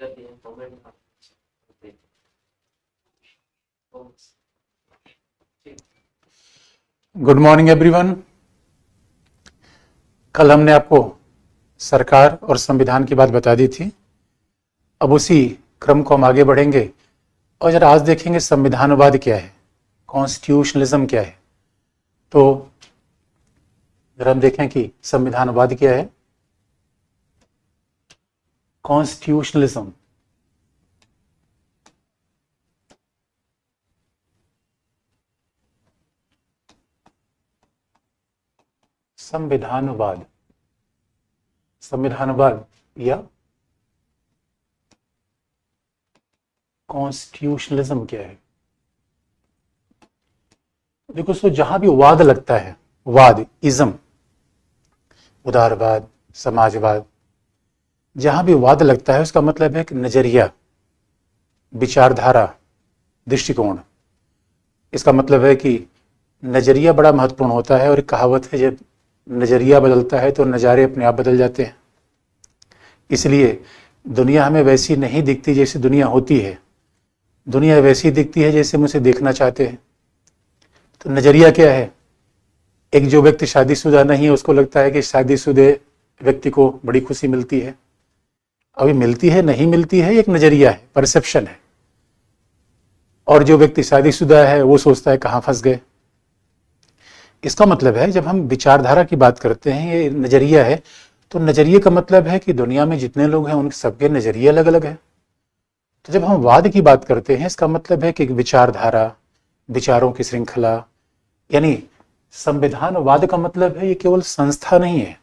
करते हैं कमेंट करते हैं। Good morning everyone. कल हमने आपको सरकार और संविधान की बात बता दी थी। अब उसी क्रम को हम आगे बढ़ेंगे और जरा आज देखेंगे संविधानवाद क्या है, कॉन्स्टिट्यूशनलिज्म क्या है। तो जरा हम देखें कि संविधानवाद क्या है। कॉन्स्टिट्यूशनलिज्म संविधानवाद संविधानवाद या कॉन्स्टिट्यूशनलिज्म क्या है। देखो दोस्तों, जहां भी वाद लगता है, वाद इज्म, उदारवाद, समाजवाद, जहां भी वाद लगता है उसका मतलब है कि नजरिया, विचारधारा, दृष्टिकोण। इसका मतलब है कि नजरिया बड़ा महत्वपूर्ण होता है और एक कहावत है, जब नजरिया बदलता है तो नज़ारे अपने आप बदल जाते हैं। इसलिए दुनिया हमें वैसी नहीं दिखती जैसी दुनिया होती है, दुनिया वैसी दिखती है जैसे हम उसे देखना चाहते हैं। तो नजरिया क्या है? एक जो व्यक्ति शादीशुदा नहीं है उसको लगता है कि शादीशुदे व्यक्ति को बड़ी खुशी मिलती है। अभी मिलती है नहीं मिलती है, एक नजरिया है, परसेप्शन है। और जो व्यक्ति शादीशुदा है वो सोचता है कहाँ फंस गए। इसका मतलब है जब हम विचारधारा की बात करते हैं, ये नजरिया है, तो नजरिए का मतलब है कि दुनिया में जितने लोग हैं उनके सबके नजरिए अलग अलग है। तो जब हम वाद की बात करते हैं इसका मतलब है कि विचारधारा, विचारों की श्रृंखला, यानी संविधानवाद का मतलब है ये केवल संस्था नहीं है।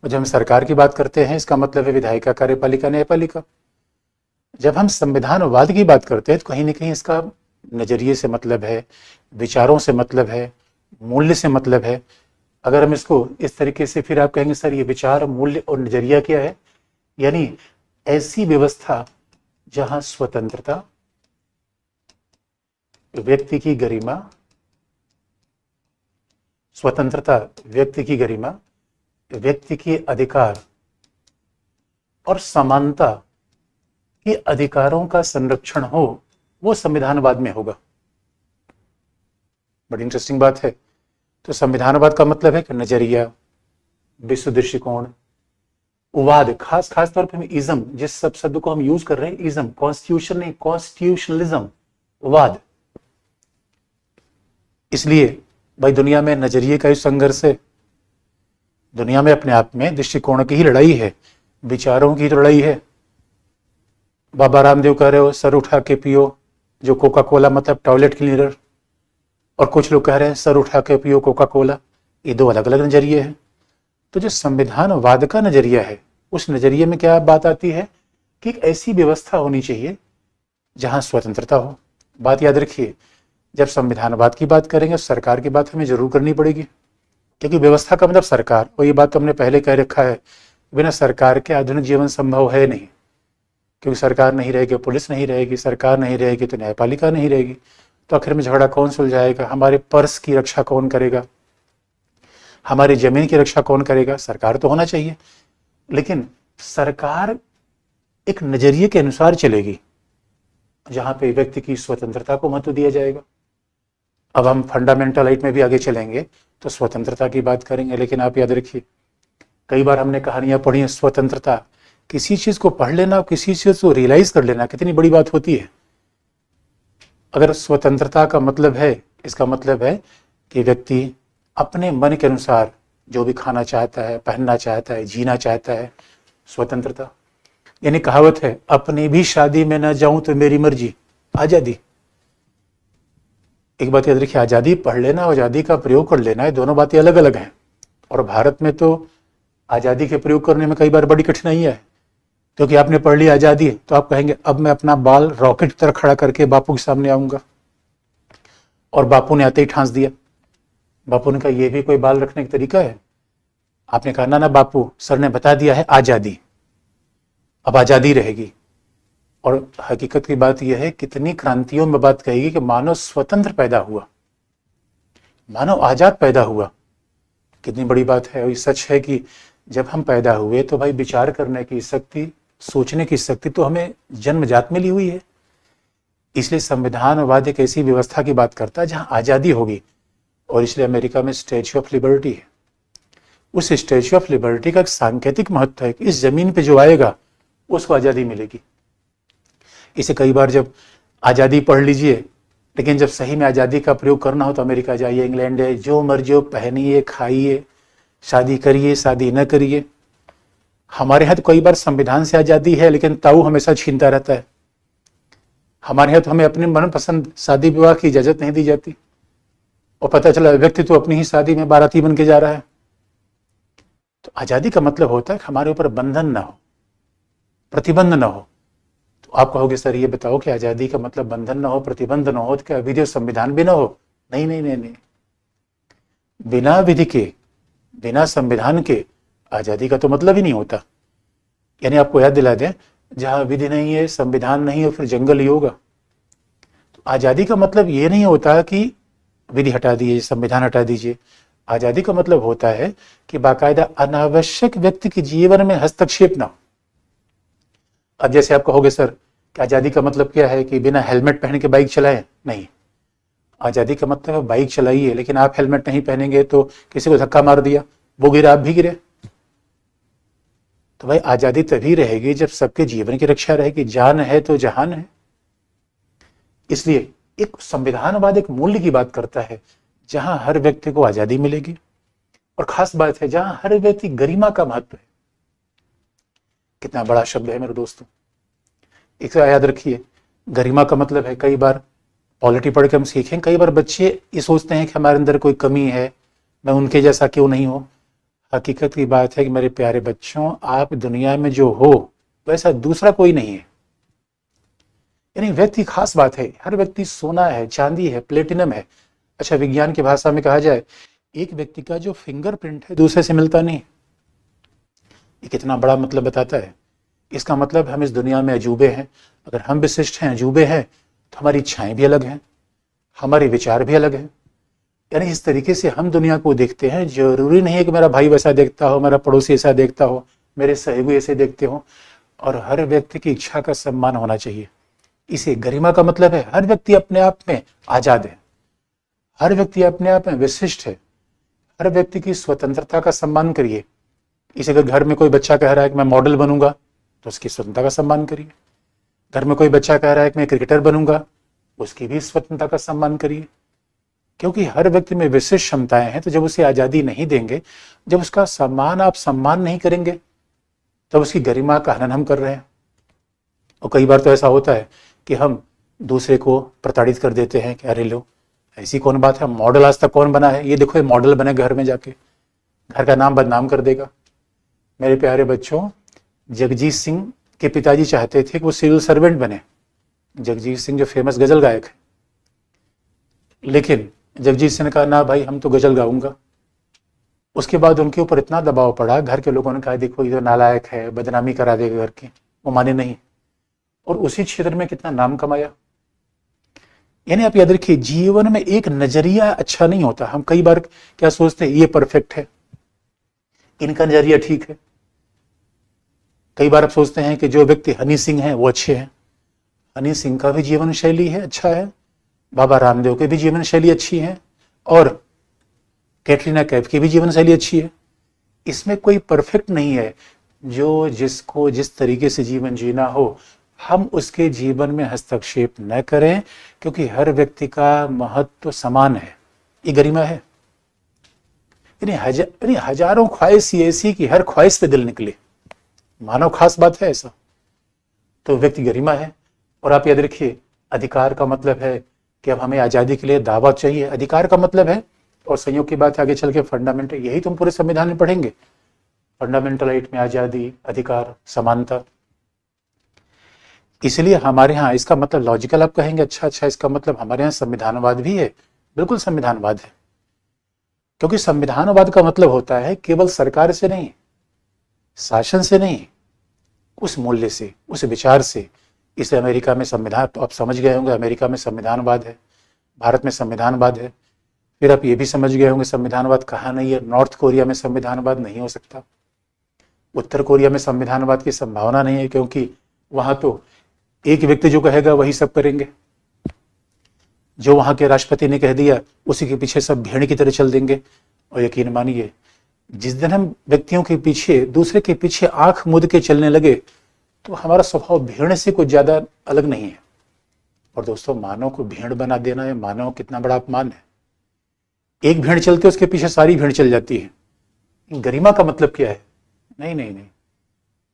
और जब हम सरकार की बात करते हैं इसका मतलब है विधायिका, कार्यपालिका, न्यायपालिका। जब हम संविधानवाद की बात करते हैं तो कहीं ना कहीं इसका नजरिए से मतलब है, विचारों से मतलब है, मूल्य से मतलब है। अगर हम इसको इस तरीके से, फिर आप कहेंगे सर ये विचार, मूल्य और नजरिया क्या है? यानी ऐसी व्यवस्था जहां स्वतंत्रता, व्यक्ति की गरिमा, स्वतंत्रता, व्यक्ति की गरिमा, व्यक्ति के अधिकार और समानता के अधिकारों का संरक्षण हो, वो संविधानवाद में होगा। बड़ी इंटरेस्टिंग बात है। तो संविधानवाद का मतलब है कि नजरिया, विश्व दृष्टिकोण, वाद, खास तौर पे इज्म, जिस सब शब्द को हम यूज कर रहे हैं, इज्म, कॉन्स्टिट्यूशन नहीं, कॉन्स्टिट्यूशनलिज्म, वाद। इसलिए भाई दुनिया में नजरिए का ही संघर्ष है, दुनिया में अपने आप में दृष्टिकोण की ही लड़ाई है, विचारों की लड़ाई है। बाबा रामदेव कह रहे हो सर उठा के पियो जो कोका कोला, मतलब टॉयलेट क्लीनर, और कुछ लोग कह रहे हैं सर उठा के पियो कोका कोला। ये दो अलग अलग नजरिए हैं। तो जो संविधानवाद का नजरिया है, उस नजरिए में क्या बात आती है कि एक ऐसी व्यवस्था होनी चाहिए जहां स्वतंत्रता हो। बात याद रखिए, जब संविधानवाद की बात करेंगे सरकार की बात हमें जरूर करनी पड़ेगी, क्योंकि व्यवस्था का मतलब सरकार। और ये बात तो हमने पहले कह रखा है, बिना सरकार के आधुनिक जीवन संभव है नहीं। क्योंकि सरकार नहीं रहेगी पुलिस नहीं रहेगी, सरकार नहीं रहेगी तो न्यायपालिका नहीं रहेगी। तो आखिर में झगड़ा कौन सुलझाएगा? हमारे पर्स की रक्षा कौन करेगा? हमारी जमीन की रक्षा कौन करेगा? सरकार तो होना चाहिए। लेकिन सरकार एक नजरिए के अनुसार चलेगी जहां पे व्यक्ति की स्वतंत्रता को महत्व दिया जाएगा। अब हम फंडामेंटल राइट में भी आगे चलेंगे तो स्वतंत्रता की बात करेंगे। लेकिन आप याद रखिए, कई बार हमने कहानियां पढ़ी हैं, स्वतंत्रता, किसी चीज को पढ़ लेना, किसी चीज को रियलाइज कर लेना कितनी बड़ी बात होती है। अगर स्वतंत्रता का मतलब है, इसका मतलब है कि व्यक्ति अपने मन के अनुसार जो भी खाना चाहता है, पहनना चाहता है, जीना चाहता है, स्वतंत्रता। यानी कहावत है, अपनी भी शादी में ना जाऊं तो मेरी मर्जी, आजादी। एक बात याद रखिए, आजादी पढ़ लेना, आजादी का प्रयोग कर लेना, है दोनों बातें अलग अलग हैं। और भारत में तो आजादी के प्रयोग करने में कई बार बड़ी कठिनाई है, क्योंकि आपने पढ़ लिया आजादी तो आप कहेंगे अब मैं अपना बाल रॉकेट की तरह खड़ा करके बापू के सामने आऊंगा। और बापू ने आते ही ठांस दिया। बापू ने कहा यह भी कोई बाल रखने का तरीका है? आपने कहा ना बापू, सर ने बता दिया है आजादी, अब आजादी रहेगी। और हकीकत की बात यह है, कितनी क्रांतियों में बात कहेगी कि मानव स्वतंत्र पैदा हुआ, मानव आजाद पैदा हुआ। कितनी बड़ी बात है। और ये सच है कि जब हम पैदा हुए तो भाई विचार करने की शक्ति सोचने की शक्ति तो हमें जन्मजात मिली हुई है। इसलिए संविधानवाद एक ऐसी व्यवस्था की बात करता है जहां आज़ादी होगी, और इसलिए अमेरिका में स्टैच्यू ऑफ लिबर्टी है। उस स्टैच्यू ऑफ लिबर्टी का एक सांकेतिक महत्व है कि इस जमीन पे जो आएगा उसको आज़ादी मिलेगी। इसे कई बार जब आज़ादी पढ़ लीजिए, लेकिन जब सही में आज़ादी का प्रयोग करना हो तो अमेरिका जाइए, इंग्लैंड है, जो मर्जी हो पहनिए, खाइए, शादी करिए, शादी न करिए। हमारे यहाँ तो कई बार संविधान से आज़ादी है, लेकिन ताऊ हमेशा छीनता रहता है। हमारे यहाँ तो हमें अपने मनपसंद शादी विवाह की इजाज़त नहीं दी जाती, और पता चला व्यक्ति तो अपनी ही शादी में बाराती बन के जा रहा है। तो आज़ादी का मतलब होता है कि हमारे ऊपर बंधन ना हो, प्रतिबंध ना हो। तो आप कहोगे सर ये बताओ कि आज़ादी का मतलब बंधन ना हो, प्रतिबंध ना हो, तो क्या विधि और संविधान भी ना हो? नहीं नहीं नहीं नहीं, बिना विधि के, बिना संविधान के आज़ादी का तो मतलब ही नहीं होता। यानी आपको याद दिला दें, जहां विधि नहीं है, संविधान नहीं है, फिर जंगल ही होगा। तो आज़ादी का मतलब ये नहीं होता कि विधि हटा दीजिए, संविधान हटा दीजिए। आज़ादी का मतलब होता है कि बाकायदा अनावश्यक व्यक्ति के जीवन में हस्तक्षेप ना हो। अब जैसे आप कहोगे सर कि आज़ादी का मतलब क्या है कि बिना हेलमेट पहन के बाइक चलाएं? नहीं, आज़ादी का मतलब है बाइक चलाइए, लेकिन आप हेलमेट नहीं पहनेंगे तो किसी को धक्का मार दिया, वो गिरा, आप भी गिरे। तो भाई आज़ादी तभी रहेगी जब सबके जीवन की रक्षा रहेगी। जान है तो जहान है। इसलिए एक संविधानवाद एक मूल्य की बात करता है जहां हर व्यक्ति को आज़ादी मिलेगी, और खास बात है जहां हर व्यक्ति गरिमा का महत्व है। कितना बड़ा शब्द है मेरे दोस्तों, एक याद रखिए। गरिमा का मतलब है, कई बार पॉलिटी पढ़ के हम सीखें, कई बार बच्चे ये सोचते हैं कि हमारे अंदर कोई कमी है, मैं उनके जैसा क्यों नहीं हूं। हकीकत की बात है कि मेरे प्यारे बच्चों, आप दुनिया में जो हो वैसा दूसरा कोई नहीं है। यानी व्यक्ति खास बात है, हर व्यक्ति सोना है, चांदी है, प्लेटिनम है। अच्छा, विज्ञान की भाषा में कहा जाए, एक व्यक्ति का जो फिंगरप्रिंट है दूसरे से मिलता नहीं। ये कितना बड़ा मतलब बताता है। इसका मतलब हम इस दुनिया में अजूबे हैं। अगर हम विशिष्ट हैं, अजूबे हैं, तो हमारी इच्छाएं भी अलग हैं, हमारे विचार भी अलग हैं। यानी इस तरीके से हम दुनिया को देखते हैं। जरूरी नहीं है कि मेरा भाई वैसा देखता हो, मेरा पड़ोसी ऐसा देखता हो, मेरे सहयोगी ऐसे देखते हो, और हर व्यक्ति की इच्छा का सम्मान होना चाहिए। इसे गरिमा का मतलब है हर व्यक्ति अपने आप में आजाद है, हर व्यक्ति अपने आप में विशिष्ट है, हर व्यक्ति की स्वतंत्रता का सम्मान करिए। इसे अगर घर में कोई बच्चा कह रहा है कि मैं मॉडल बनूंगा, तो उसकी स्वतंत्रता का सम्मान करिए। घर में कोई बच्चा कह रहा है कि मैं क्रिकेटर बनूंगा, उसकी भी स्वतंत्रता का सम्मान करिए। क्योंकि हर व्यक्ति में विशिष्ट क्षमताएं हैं। तो जब उसे आज़ादी नहीं देंगे, जब उसका सम्मान आप सम्मान नहीं करेंगे, तब उसकी गरिमा का हनन हम कर रहे हैं। और कई बार तो ऐसा होता है कि हम दूसरे को प्रताड़ित कर देते हैं कि अरे लो, ऐसी कौन बात है, मॉडल आज तक कौन बना है, ये देखो ये मॉडल बने, घर में जाके घर का नाम बदनाम कर देगा। मेरे प्यारे बच्चों, जगजीत सिंह के पिताजी चाहते थे कि वो सिविल सर्वेंट बने। जगजीत सिंह जो फेमस गजल गायक है, लेकिन जगजीत सिंह ने कहा ना भाई, हम तो गजल गाऊंगा। उसके बाद उनके ऊपर इतना दबाव पड़ा, घर के लोगों ने कहा देखो ये तो नालायक है, बदनामी करा देगा घर की। वो माने नहीं, और उसी क्षेत्र में कितना नाम कमाया। यानी आप याद रखिए, जीवन में एक नजरिया अच्छा नहीं होता। हम कई बार क्या सोचते हैं, ये परफेक्ट है, इनका नजरिया ठीक है। कई बार आप सोचते हैं कि जो व्यक्ति हनी सिंह है वो अच्छे हैं। हनी सिंह का भी जीवन शैली है, अच्छा है। बाबा रामदेव की भी जीवन शैली अच्छी है, और कैटरीना कैफ की भी जीवन शैली अच्छी है। इसमें कोई परफेक्ट नहीं है। जो जिसको जिस तरीके से जीवन जीना हो, हम उसके जीवन में हस्तक्षेप न करें, क्योंकि हर व्यक्ति का महत्व समान है। ये गरिमा है। यानी हजारों ख्वाहिश ऐसी कि हर ख्वाहिश पे दिल निकले, मानव खास बात है ऐसा, तो व्यक्ति गरिमा है। और आप याद रखिए, अधिकार का मतलब है कि अब हमें आज़ादी के लिए दावा चाहिए। अधिकार का मतलब है, और संयोग की बात आगे चल के फंडामेंटल, यही तुम पूरे संविधान में पढ़ेंगे, फंडामेंटल राइट में आज़ादी, अधिकार, समानता। इसलिए हमारे यहाँ इसका मतलब लॉजिकल आप कहेंगे, अच्छा इसका मतलब हमारे यहाँ संविधानवाद भी है। बिल्कुल संविधानवाद है, क्योंकि संविधानवाद का मतलब होता है केवल सरकार से नहीं, शासन से नहीं, उस मूल्य से, उस विचार से। इसलिए अमेरिका में संविधान, तो आप समझ गए होंगे, अमेरिका में संविधानवाद है, भारत में संविधानवाद है। फिर आप ये भी समझ गए होंगे संविधानवाद कहाँ नहीं है, नॉर्थ कोरिया में संविधानवाद नहीं हो सकता। उत्तर कोरिया में संविधानवाद की संभावना नहीं है, क्योंकि वहां तो एक व्यक्ति जो कहेगा वही सब करेंगे। जो वहां के राष्ट्रपति ने कह दिया उसी के पीछे सब भेड़ की तरह चल देंगे। और यकीन मानिए, जिस दिन हम व्यक्तियों के पीछे, दूसरे के पीछे आंख मूंद के चलने लगे, तो हमारा स्वभाव भेड़ से कुछ ज्यादा अलग नहीं है। और दोस्तों, मानव को भेड़ बना देना है, मानव कितना बड़ा अपमान है। एक भेड़ चलते उसके पीछे सारी भेड़ चल जाती है। गरिमा का मतलब क्या है? नहीं नहीं नहीं,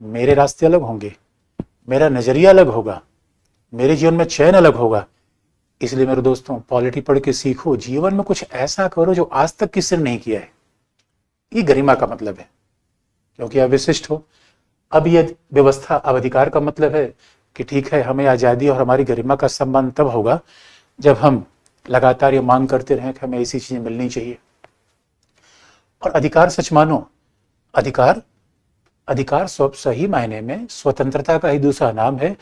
मेरे रास्ते अलग होंगे, मेरा नजरिया अलग होगा, मेरे जीवन में चयन अलग होगा। इसलिए मेरे दोस्तों, पॉलिटी पढ़ के सीखो, जीवन में कुछ ऐसा करो जो आज तक किसी ने नहीं किया है। ये गरिमा का मतलब है, क्योंकि आप विशिष्ट हो। अब ये व्यवस्था, अब अधिकार का मतलब है कि ठीक है, हमें आजादी और हमारी गरिमा का सम्मान तब होगा जब हम लगातार ये मांग करते रहें कि हमें ऐसी चीजें मिलनी चाहिए। और अधिकार सच मानो, अधिकार अधिकार सब सही मायने में स्वतंत्रता का ही दूसरा नाम है।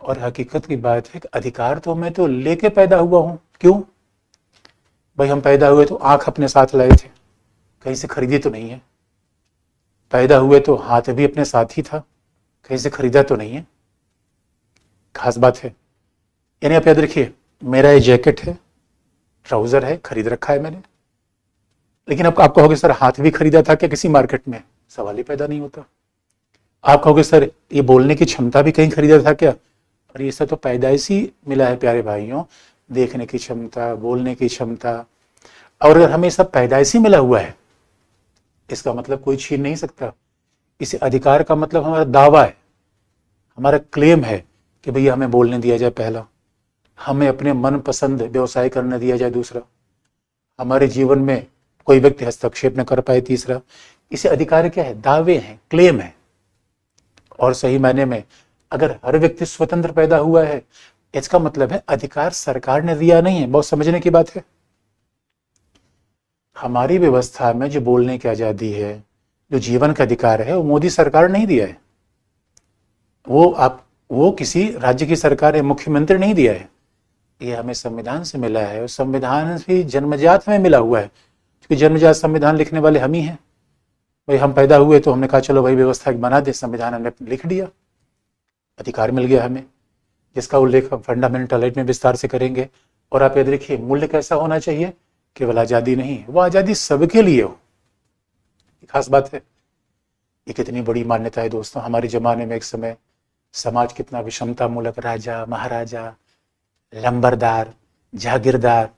और हकीकत की बात है कि अधिकार तो मैं तो लेके पैदा हुआ हूं। क्यों भाई? हम पैदा हुए तो आंख अपने साथ लाए थे, कहीं से खरीदी तो नहीं है। पैदा हुए तो हाथ भी अपने साथ ही था, कहीं से खरीदा तो नहीं है। खास बात है। यानी आप याद रखिए, मेरा ये जैकेट है, ट्राउजर है, खरीद रखा है मैंने। लेकिन अब आप कहोगे सर हाथ भी खरीदा था क्या किसी मार्केट में? सवाल ही पैदा नहीं होता। आप कहोगे सर ये बोलने की क्षमता भी कहीं खरीदा था क्या? और ये सब तो पैदाइशी मिला है प्यारे भाइयों, देखने की क्षमता, बोलने की क्षमता। और अगर हमें सब पैदाइशी मिला हुआ है, इसका मतलब कोई छीन नहीं सकता। इस अधिकार का मतलब हमारा दावा है, हमारा क्लेम है कि भैया हमें बोलने दिया जाए पहला, हमें अपने मनपसंद व्यवसाय करने दिया जाए दूसरा, हमारे जीवन में कोई व्यक्ति हस्तक्षेप न कर पाए तीसरा। इसे अधिकार क्या है? दावे हैं, क्लेम है। और सही मायने में अगर हर व्यक्ति स्वतंत्र पैदा हुआ है, इसका मतलब है अधिकार सरकार ने दिया नहीं है। बहुत समझने की बात है। हमारी व्यवस्था में जो बोलने की आजादी है, जो जीवन का अधिकार है, वो मोदी सरकार नहीं दिया है। वो किसी राज्य की सरकार या मुख्यमंत्री नहीं दिया है। ये हमें संविधान से मिला है, और संविधान भी जन्मजात में मिला हुआ है, क्योंकि जन्मजात संविधान लिखने वाले हम ही हैं। भाई हम पैदा हुए तो हमने कहा चलो भाई व्यवस्था बना दे, संविधान हमने लिख दिया, अधिकार मिल गया हमें, जिसका उल्लेख हम फंडामेंटल राइट में विस्तार से करेंगे। और आप याद रखिए, मूल्य कैसा होना चाहिए? केवल आजादी नहीं, वो आजादी सबके लिए हो। खास बात है। ये कितनी बड़ी मान्यता है दोस्तों। हमारे जमाने में एक समय समाज कितना विषमता मूलक, राजा महाराजा, लंबरदार, जागीरदार,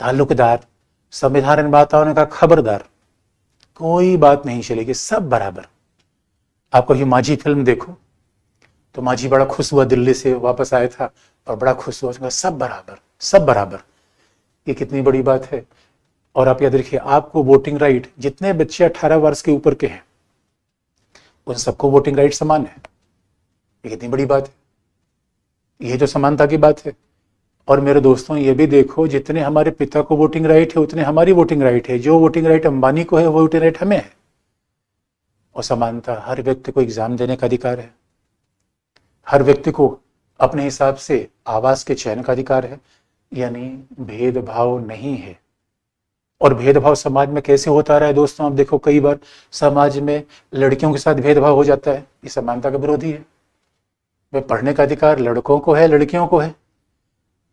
ताल्लुकदार, संविधान निर्माताओं ने कहा खबरदार, कोई बात नहीं चलेगी, सब बराबर। आप कभी माझी फिल्म देखो तो माझी बड़ा खुश हुआ, दिल्ली से वापस आया था और बड़ा खुश हुआ, सब बराबर, सब बराबर। ये कितनी बड़ी बात है। और आप याद रखिए, आपको वोटिंग राइट, जितने बच्चे 18 वर्ष के ऊपर के हैं उन सबको वोटिंग राइट समान है। ये कितनी बड़ी बात है। ये तो समानता की बात है। और मेरे दोस्तों, ये भी देखो, जितने हमारे पिता को वोटिंग राइट है उतने हमारी वोटिंग राइट है। जो वोटिंग राइट अंबानी को है वो वोटिंग राइट हमें है। और समानता, हर व्यक्ति को एग्जाम देने का अधिकार है, हर व्यक्ति को अपने हिसाब से आवास के चयन का अधिकार है। यानी भेदभाव नहीं है। और भेदभाव समाज में कैसे होता रहा है दोस्तों? आप देखो, कई बार समाज में लड़कियों के साथ भेदभाव हो जाता है, ये समानता का विरोधी है। वे पढ़ने का अधिकार लड़कों को है, लड़कियों को है।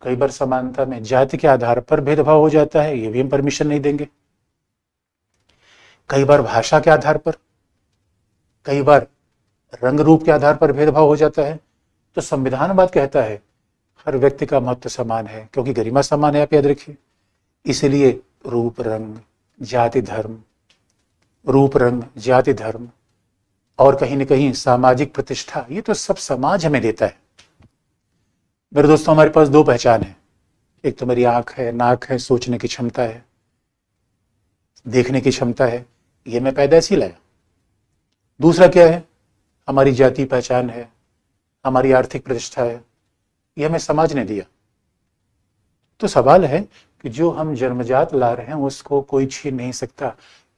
कई बार समानता में जाति के आधार पर भेदभाव हो जाता है, ये भी हम परमिशन नहीं देंगे। कई बार भाषा के आधार पर, कई बार रंग रूप के आधार पर भेदभाव हो जाता है। तो संविधान कहता है हर व्यक्ति का महत्व समान है, क्योंकि गरिमा समान है। आप याद रखिए। इसलिए रूप रंग जाति धर्म, रूप रंग जाति धर्म और कहीं न कहीं सामाजिक प्रतिष्ठा, ये तो सब समाज हमें देता है। मेरे दोस्तों, हमारे पास दो पहचान है। एक तो मेरी आंख है, नाक है, सोचने की क्षमता है, देखने की क्षमता है, ये मैं पैदाइशी लाया। दूसरा क्या है? हमारी जाति पहचान है, हमारी आर्थिक प्रतिष्ठा है, ये हमें समाज ने दिया। तो सवाल है कि जो हम जन्मजात ला रहे हैं उसको कोई छीन नहीं सकता।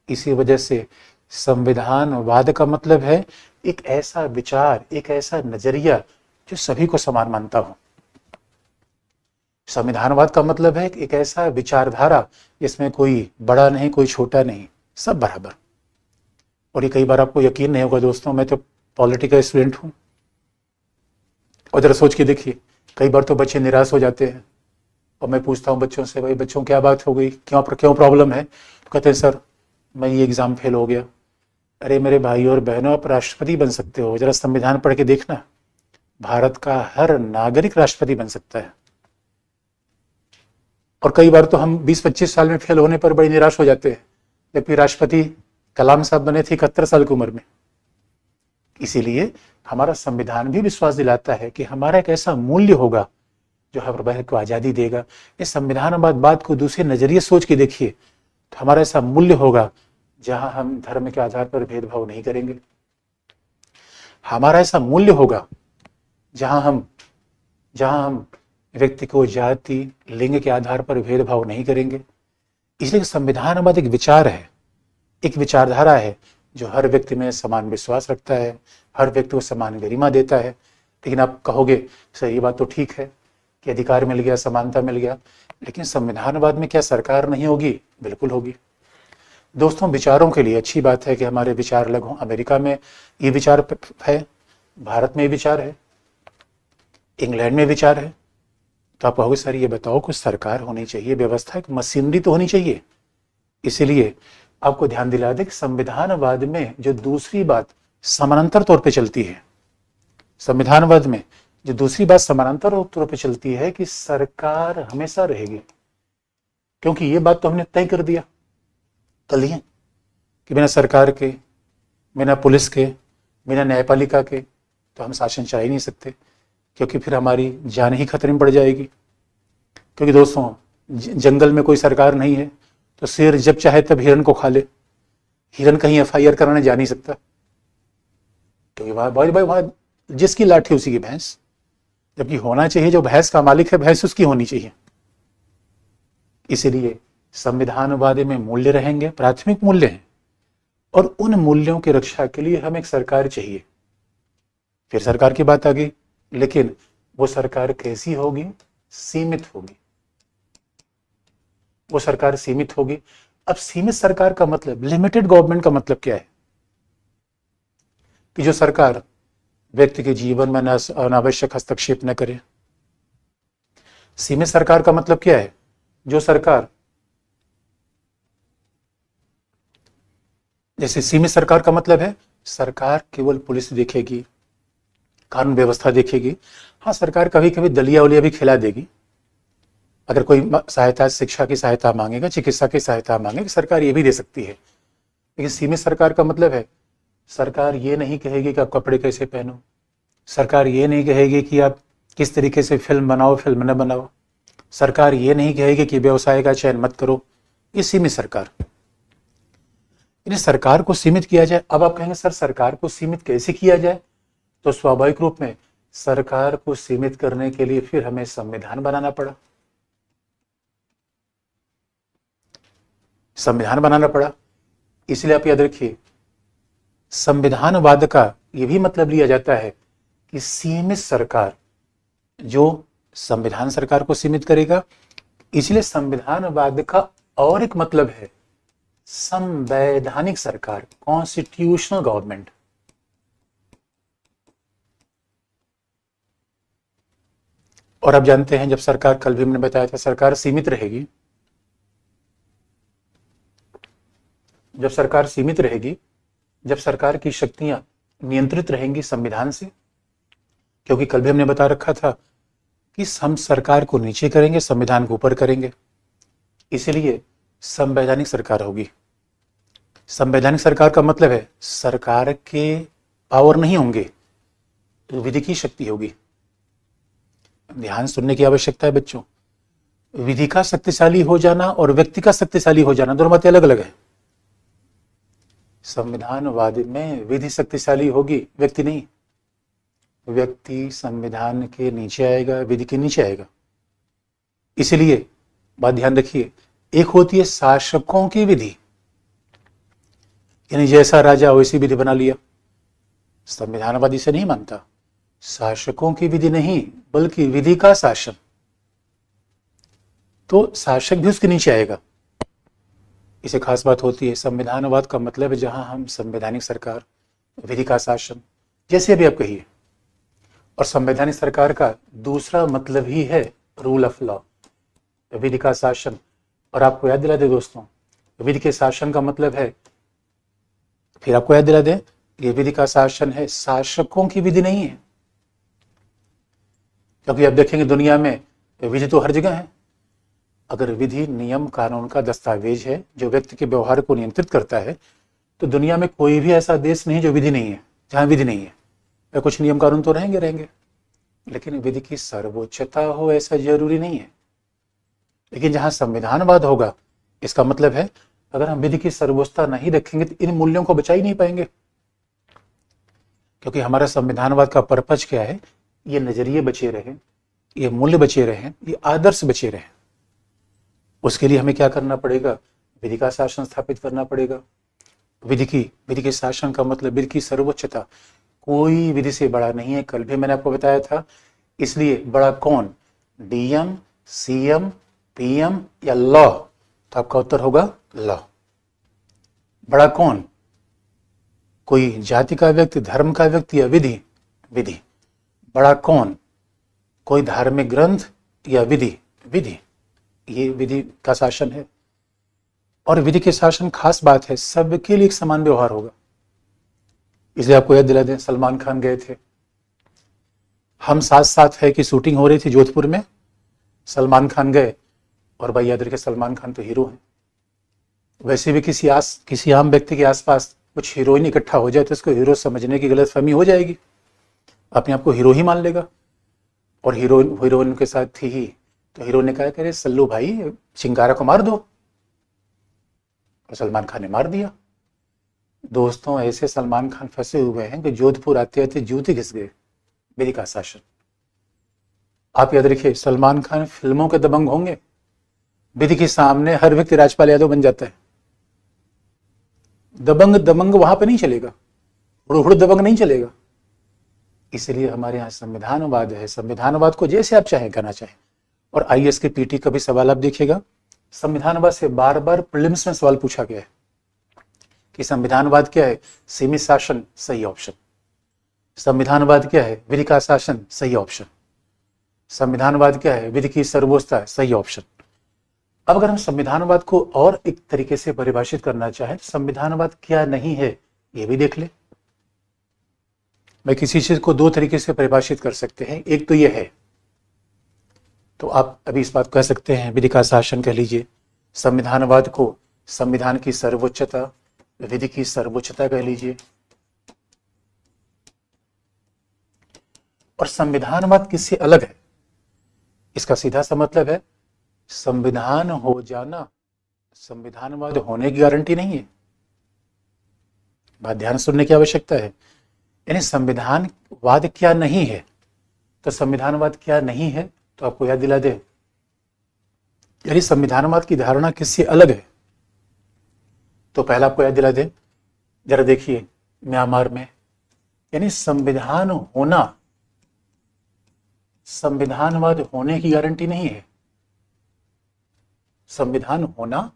इसी वजह से संविधानवाद का मतलब है एक ऐसा विचार, एक ऐसा नजरिया जो सभी को समान मानता हो। संविधानवाद का मतलब है एक ऐसा विचारधारा जिसमें कोई बड़ा नहीं, कोई छोटा नहीं, सब बराबर। और ये कई बार आपको यकीन नहीं होगा दोस्तों, मैं तो पॉलिटिकल स्टूडेंट हूँ, और जरा सोच के देखिए, कई बार तो बच्चे निराश हो जाते हैं और मैं पूछता हूँ बच्चों से, भाई बच्चों क्या बात हो गई, क्यों प्रॉब्लम है? तो कहते हैं सर मैं ये एग्ज़ाम फेल हो गया। अरे मेरे भाई और बहनों, आप राष्ट्रपति बन सकते हो, जरा संविधान पढ़ के देखना, भारत का हर नागरिक राष्ट्रपति बन सकता है। और कई बार तो हम 20-25 साल में फेल होने पर बड़ी निराश हो जाते हैं, जबकि राष्ट्रपति कलाम साहब बने थे 71 साल की उम्र में। इसीलिए हमारा संविधान भी विश्वास दिलाता है कि हमारा एक ऐसा मूल्य होगा जो हर वर्ग को आज़ादी देगा। इस संविधान बात को दूसरे नजरिए सोच के देखिए, तो हमारा ऐसा मूल्य होगा जहां हम धर्म के आधार पर भेदभाव नहीं करेंगे। हमारा ऐसा मूल्य होगा जहां हम व्यक्ति को जाति लिंग के आधार पर भेदभाव नहीं करेंगे। इसलिए संविधान एक विचार है, एक विचारधारा है जो हर व्यक्ति में समान विश्वास रखता है, हर व्यक्ति को समान गरिमा देता है। लेकिन आप कहोगे सर ये बात तो ठीक है कि अधिकार मिल गया, समानता मिल गया, लेकिन संविधानवाद में क्या सरकार नहीं होगी? बिल्कुल होगी। दोस्तों विचारों के लिए अच्छी बात है कि हमारे विचार अलग हों। अमेरिका में ये विचार है, भारत में ये विचार है, इंग्लैंड में विचार है। तो आप कहोगे सर ये बताओ कुछ सरकार होनी चाहिए, व्यवस्था, एक मशीनरी तो होनी चाहिए। इसीलिए आपको ध्यान दिला दें कि संविधानवाद में जो दूसरी बात समानांतर तौर पे चलती है, संविधानवाद में जो दूसरी बात समानांतर तौर पे चलती है कि सरकार हमेशा रहेगी। क्योंकि ये बात तो हमने तय कर दिया कल ही कि बिना सरकार के, बिना पुलिस के, बिना न्यायपालिका के तो हम शासन चला ही नहीं सकते, क्योंकि फिर हमारी जान ही खतरे में पड़ जाएगी। क्योंकि दोस्तों जंगल में कोई सरकार नहीं है तो शेर जब चाहे तब हिरन को खा ले, हिरन कहीं एफआईआर कराने जा नहीं सकता, क्योंकि वहां जिसकी लाठी उसी की भैंस। जबकि होना चाहिए जो भैंस का मालिक है भैंस उसकी होनी चाहिए। इसीलिए संविधानवाद में मूल्य रहेंगे, प्राथमिक मूल्य हैं, और उन मूल्यों की रक्षा के लिए हमें एक सरकार चाहिए। फिर सरकार की बात आ गई, लेकिन वो सरकार कैसी होगी? सीमित होगी। वो सरकार सीमित होगी। अब सीमित सरकार का मतलब, लिमिटेड गवर्नमेंट का मतलब क्या है? कि जो सरकार व्यक्ति के जीवन में अनावश्यक हस्तक्षेप न करे। सीमित सरकार का मतलब क्या है? जो सरकार, जैसे सीमित सरकार का मतलब है सरकार केवल पुलिस देखेगी, कानून व्यवस्था देखेगी। हाँ, सरकार कभी कभी दलिया उलिया भी खिला देगी। अगर कोई सहायता, शिक्षा की सहायता मांगेगा, चिकित्सा की सहायता मांगेगा, सरकार ये भी दे सकती है। लेकिन सीमित सरकार का मतलब है सरकार ये नहीं कहेगी कि आप कपड़े कैसे पहनो, सरकार ये नहीं कहेगी कि आप किस तरीके से फिल्म बनाओ, फिल्म न बनाओ, सरकार ये नहीं कहेगी कि व्यवसाय का चयन मत करो। ये सीमित सरकार। इन्हें सरकार को सीमित किया जाए। अब आप कहेंगे सर सरकार को सीमित कैसे किया जाए? तो स्वाभाविक रूप में सरकार को सीमित करने के लिए फिर हमें संविधान बनाना पड़ा। संविधान बनाना पड़ा। इसलिए आप याद रखिए, संविधानवाद का यह भी मतलब लिया जाता है कि सीमित सरकार जो संविधान सरकार को सीमित करेगा। इसलिए संविधानवाद का और एक मतलब है संवैधानिक सरकार, कॉन्स्टिट्यूशनल गवर्नमेंट। और आप जानते हैं जब सरकार, कल भी मैंने बताया था, सरकार सीमित रहेगी। जब सरकार सीमित रहेगी, जब सरकार की शक्तियां नियंत्रित रहेंगी संविधान से, क्योंकि कल भी हमने बता रखा था कि हम सरकार को नीचे करेंगे, संविधान को ऊपर करेंगे। इसलिए संवैधानिक सरकार होगी। संवैधानिक सरकार का मतलब है सरकार के पावर नहीं होंगे, तो विधि की शक्ति होगी। ध्यान सुनने की आवश्यकता है बच्चों। विधि का शक्तिशाली हो जाना और व्यक्ति का शक्तिशाली हो जाना दोनों बातें अलग अलग है। संविधानवाद में विधि शक्तिशाली होगी, व्यक्ति नहीं। व्यक्ति संविधान के नीचे आएगा, विधि के नीचे आएगा। इसलिए बात ध्यान रखिए, एक होती है शासकों की विधि, यानी जैसा राजा वैसी विधि बना लिया। संविधानवाद इसे नहीं मानता। शासकों की विधि नहीं, बल्कि विधि का शासन। तो शासक भी उसके नीचे आएगा। इसे खास बात होती है। संविधानवाद का मतलब है जहां हम संवैधानिक सरकार, विधि का शासन, जैसे भी आप कहिए, और संवैधानिक सरकार का दूसरा मतलब ही है रूल ऑफ लॉ, विधि का शासन। और आपको याद दिला दे दोस्तों, विधि के शासन का मतलब है, फिर आपको याद दिला दे, ये विधि का शासन है, शासकों की विधि नहीं है। क्योंकि आप देखेंगे दुनिया में विधि तो हर जगह है। अगर विधि नियम कानून का दस्तावेज है जो व्यक्ति के व्यवहार को नियंत्रित करता है, तो दुनिया में कोई भी ऐसा देश नहीं जो विधि नहीं है, जहां विधि नहीं है। कुछ नियम कानून तो रहेंगे, लेकिन विधि की सर्वोच्चता हो ऐसा जरूरी नहीं है। लेकिन जहां संविधानवाद होगा, इसका मतलब है अगर हम विधि की सर्वोच्चता नहीं रखेंगे तो इन मूल्यों को बचा ही नहीं पाएंगे। क्योंकि हमारा संविधानवाद का पर्पज क्या है, ये नजरिए बचे रहे, ये मूल्य बचे रहे, ये आदर्श बचे रहे। उसके लिए हमें क्या करना पड़ेगा, विधि का शासन स्थापित करना पड़ेगा। विधि के शासन का मतलब विधि की सर्वोच्चता, कोई विधि से बड़ा नहीं है। कल भी मैंने आपको बताया था। इसलिए बड़ा कौन, डीएम, सीएम, पीएम या लॉ? तो आपका उत्तर होगा लॉ। बड़ा कौन, कोई जाति का व्यक्ति, धर्म का व्यक्ति या विधि? विधि। बड़ा कौन, कोई धार्मिक ग्रंथ या विधि? विधि। ये विधि का शासन है। और विधि के शासन खास बात है, सबके लिए एक समान व्यवहार होगा। इसलिए आपको याद दिला दें, सलमान खान गए थे, हम साथ साथ है कि शूटिंग हो रही थी जोधपुर में, सलमान खान गए, और भाई याद रखिए सलमान खान तो हीरो हैं। वैसे भी किसी आम व्यक्ति के आसपास कुछ हीरोइन इकट्ठा हो जाए तो इसको हीरो समझने की गलतफहमी हो जाएगी, अपने आप को हीरो ही मान लेगा। और हीरोइन के साथ थी ही, तो हीरो ने कहा कि अरे सल्लू भाई, चिंगारा को मार दो, और सलमान खान ने मार दिया। दोस्तों, ऐसे सलमान खान फंसे हुए हैं कि जोधपुर आते आते जूते घिस गए। विधि का शासन। आप याद रखिए, सलमान खान फिल्मों के दबंग होंगे, विधि के सामने हर व्यक्ति राजपाल यादव बन जाता है। दबंग वहां पे नहीं चलेगा, हुड़ दबंग नहीं चलेगा। इसलिए हमारे यहाँ संविधानवाद है। संविधानवाद को जैसे आप चाहें कहना चाहें। और आईएएस के पीटी का भी सवाल आप देखिएगा, संविधानवाद से बार बार प्रीलिम्स में सवाल पूछा गया है कि संविधानवाद क्या है? सीमित शासन, सही ऑप्शन। संविधानवाद क्या है? विधि का शासन, सही ऑप्शन। संविधानवाद क्या है? विधि की सर्वोच्चता, सही ऑप्शन। अब अगर हम संविधानवाद को और एक तरीके से परिभाषित करना चाहें, संविधानवाद क्या नहीं है ये भी देख ले। मैं किसी चीज को दो तरीके से परिभाषित कर सकते हैं। एक तो ये है, तो आप अभी इस बात कह सकते हैं, विधि का शासन कह लीजिए, संविधानवाद को संविधान की सर्वोच्चता, विधि की सर्वोच्चता कह लीजिए। और संविधानवाद किससे अलग है? इसका सीधा सा मतलब है, संविधान हो जाना संविधानवाद होने की गारंटी नहीं है। बात ध्यान सुनने की आवश्यकता है। यानी संविधानवाद क्या नहीं है, तो संविधानवाद क्या नहीं है तो आपको याद दिला दे, यानी संविधानवाद की धारणा किससे अलग है। तो पहला आपको याद दिला दे, जरा देखिए म्यांमार में, यानी संविधान होना संविधानवाद होने की गारंटी नहीं है। संविधान होना